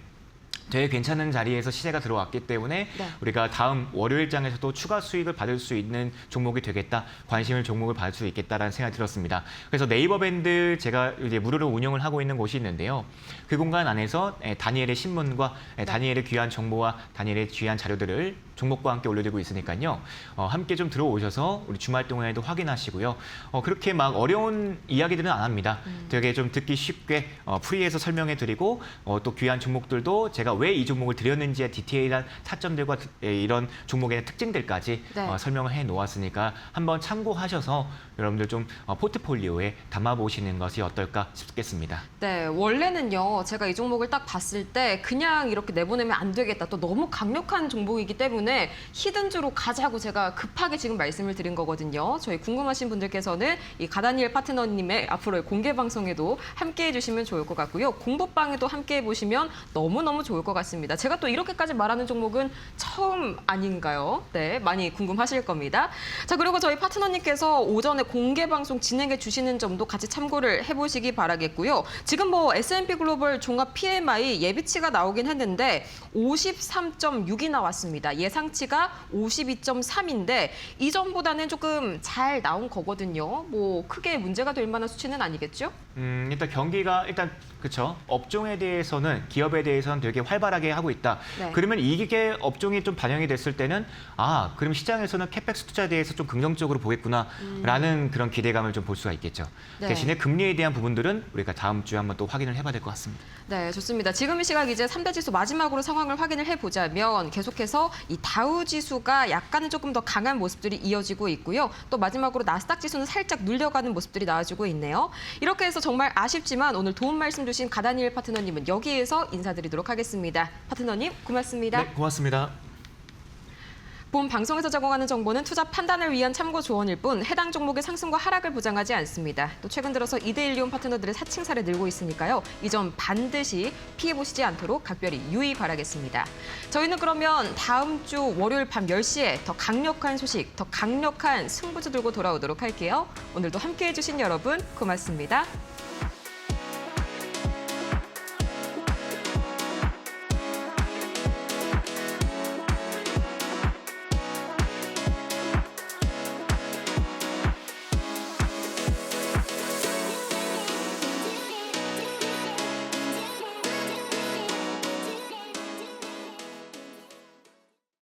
되게 괜찮은 자리에서 시세가 들어왔기 때문에 네. 우리가 다음 월요일장에서도 추가 수익을 받을 수 있는 종목이 되겠다, 관심을 종목을 받을 수 있겠다라는 생각이 들었습니다. 그래서 네이버밴드 제가 이제 무료로 운영을 하고 있는 곳이 있는데요. 그 공간 안에서 다니엘의 신문과 다니엘의 귀한 정보와 다니엘의 귀한 자료들을 종목과 함께 올려드리고 있으니까요. 함께 좀 들어오셔서 우리 주말 동안에도 확인하시고요. 그렇게 막 어려운 이야기들은 안 합니다. 되게 좀 듣기 쉽게 프리해서 설명해드리고 또 귀한 종목들도 제가 왜 이 종목을 드렸는지의 디테일한 타점들과 이런 종목의 특징들까지 네. 설명을 해놓았으니까 한번 참고하셔서 여러분들 좀 포트폴리오에 담아보시는 것이 어떨까 싶겠습니다. 네, 원래는요. 제가 이 종목을 딱 봤을 때 그냥 이렇게 내보내면 안 되겠다. 또 너무 강력한 종목이기 때문에 히든주로 가자고 제가 급하게 지금 말씀을 드린 거거든요. 저희 궁금하신 분들께서는 이 가다니엘 파트너님의 앞으로의 공개 방송에도 함께해 주시면 좋을 것 같고요. 공부방에도 함께해 보시면 너무너무 좋을 것 같습니다. 제가 또 이렇게까지 말하는 종목은 처음 아닌가요? 네, 많이 궁금하실 겁니다. 자, 그리고 저희 파트너님께서 오전에 공개 방송 진행해 주시는 점도 같이 참고를 해보시기 바라겠고요. 지금 뭐 S&P 글로벌 종합 PMI 예비치가 나오긴 했는데 53.6이 나왔습니다. 예상치가 52.3인데 이전보다는 조금 잘 나온 거거든요. 뭐 크게 문제가 될 만한 수치는 아니겠죠? 일단 경기가 그렇죠. 업종에 대해서는 기업에 대해서는 되게 활발하게 하고 있다. 네. 그러면 이게 업종이 좀 반영이 됐을 때는 그럼 시장에서는 캐펙스 투자에 대해서 좀 긍정적으로 보겠구나라는 그런 기대감을 좀 볼 수가 있겠죠. 네. 대신에 금리에 대한 부분들은 우리가 다음 주에 한번 또 확인을 해봐야 될 것 같습니다. 네, 좋습니다. 지금 이 시각 이제 3대 지수 마지막으로 상황을 확인을 해보자면 계속해서 이 다우 지수가 약간은 조금 더 강한 모습들이 이어지고 있고요. 또 마지막으로 나스닥 지수는 살짝 눌려가는 모습들이 나와주고 있네요. 이렇게 해서 정말 아쉽지만 오늘 도움 말씀 주신 가다니엘 파트너님은 여기에서 인사드리도록 하겠습니다. 파트너님 고맙습니다. 네, 고맙습니다. 본 방송에서 제공하는 정보는 투자 판단을 위한 참고 조언일 뿐 해당 종목의 상승과 하락을 보장하지 않습니다. 또 최근 들어서 2대1 이용 파트너들의 사칭사를 늘고 있으니까요. 이 점 반드시 피해보시지 않도록 각별히 유의 바라겠습니다. 저희는 그러면 다음 주 월요일 밤 10시에 더 강력한 소식, 더 강력한 승부주 들고 돌아오도록 할게요. 오늘도 함께해 주신 여러분 고맙습니다.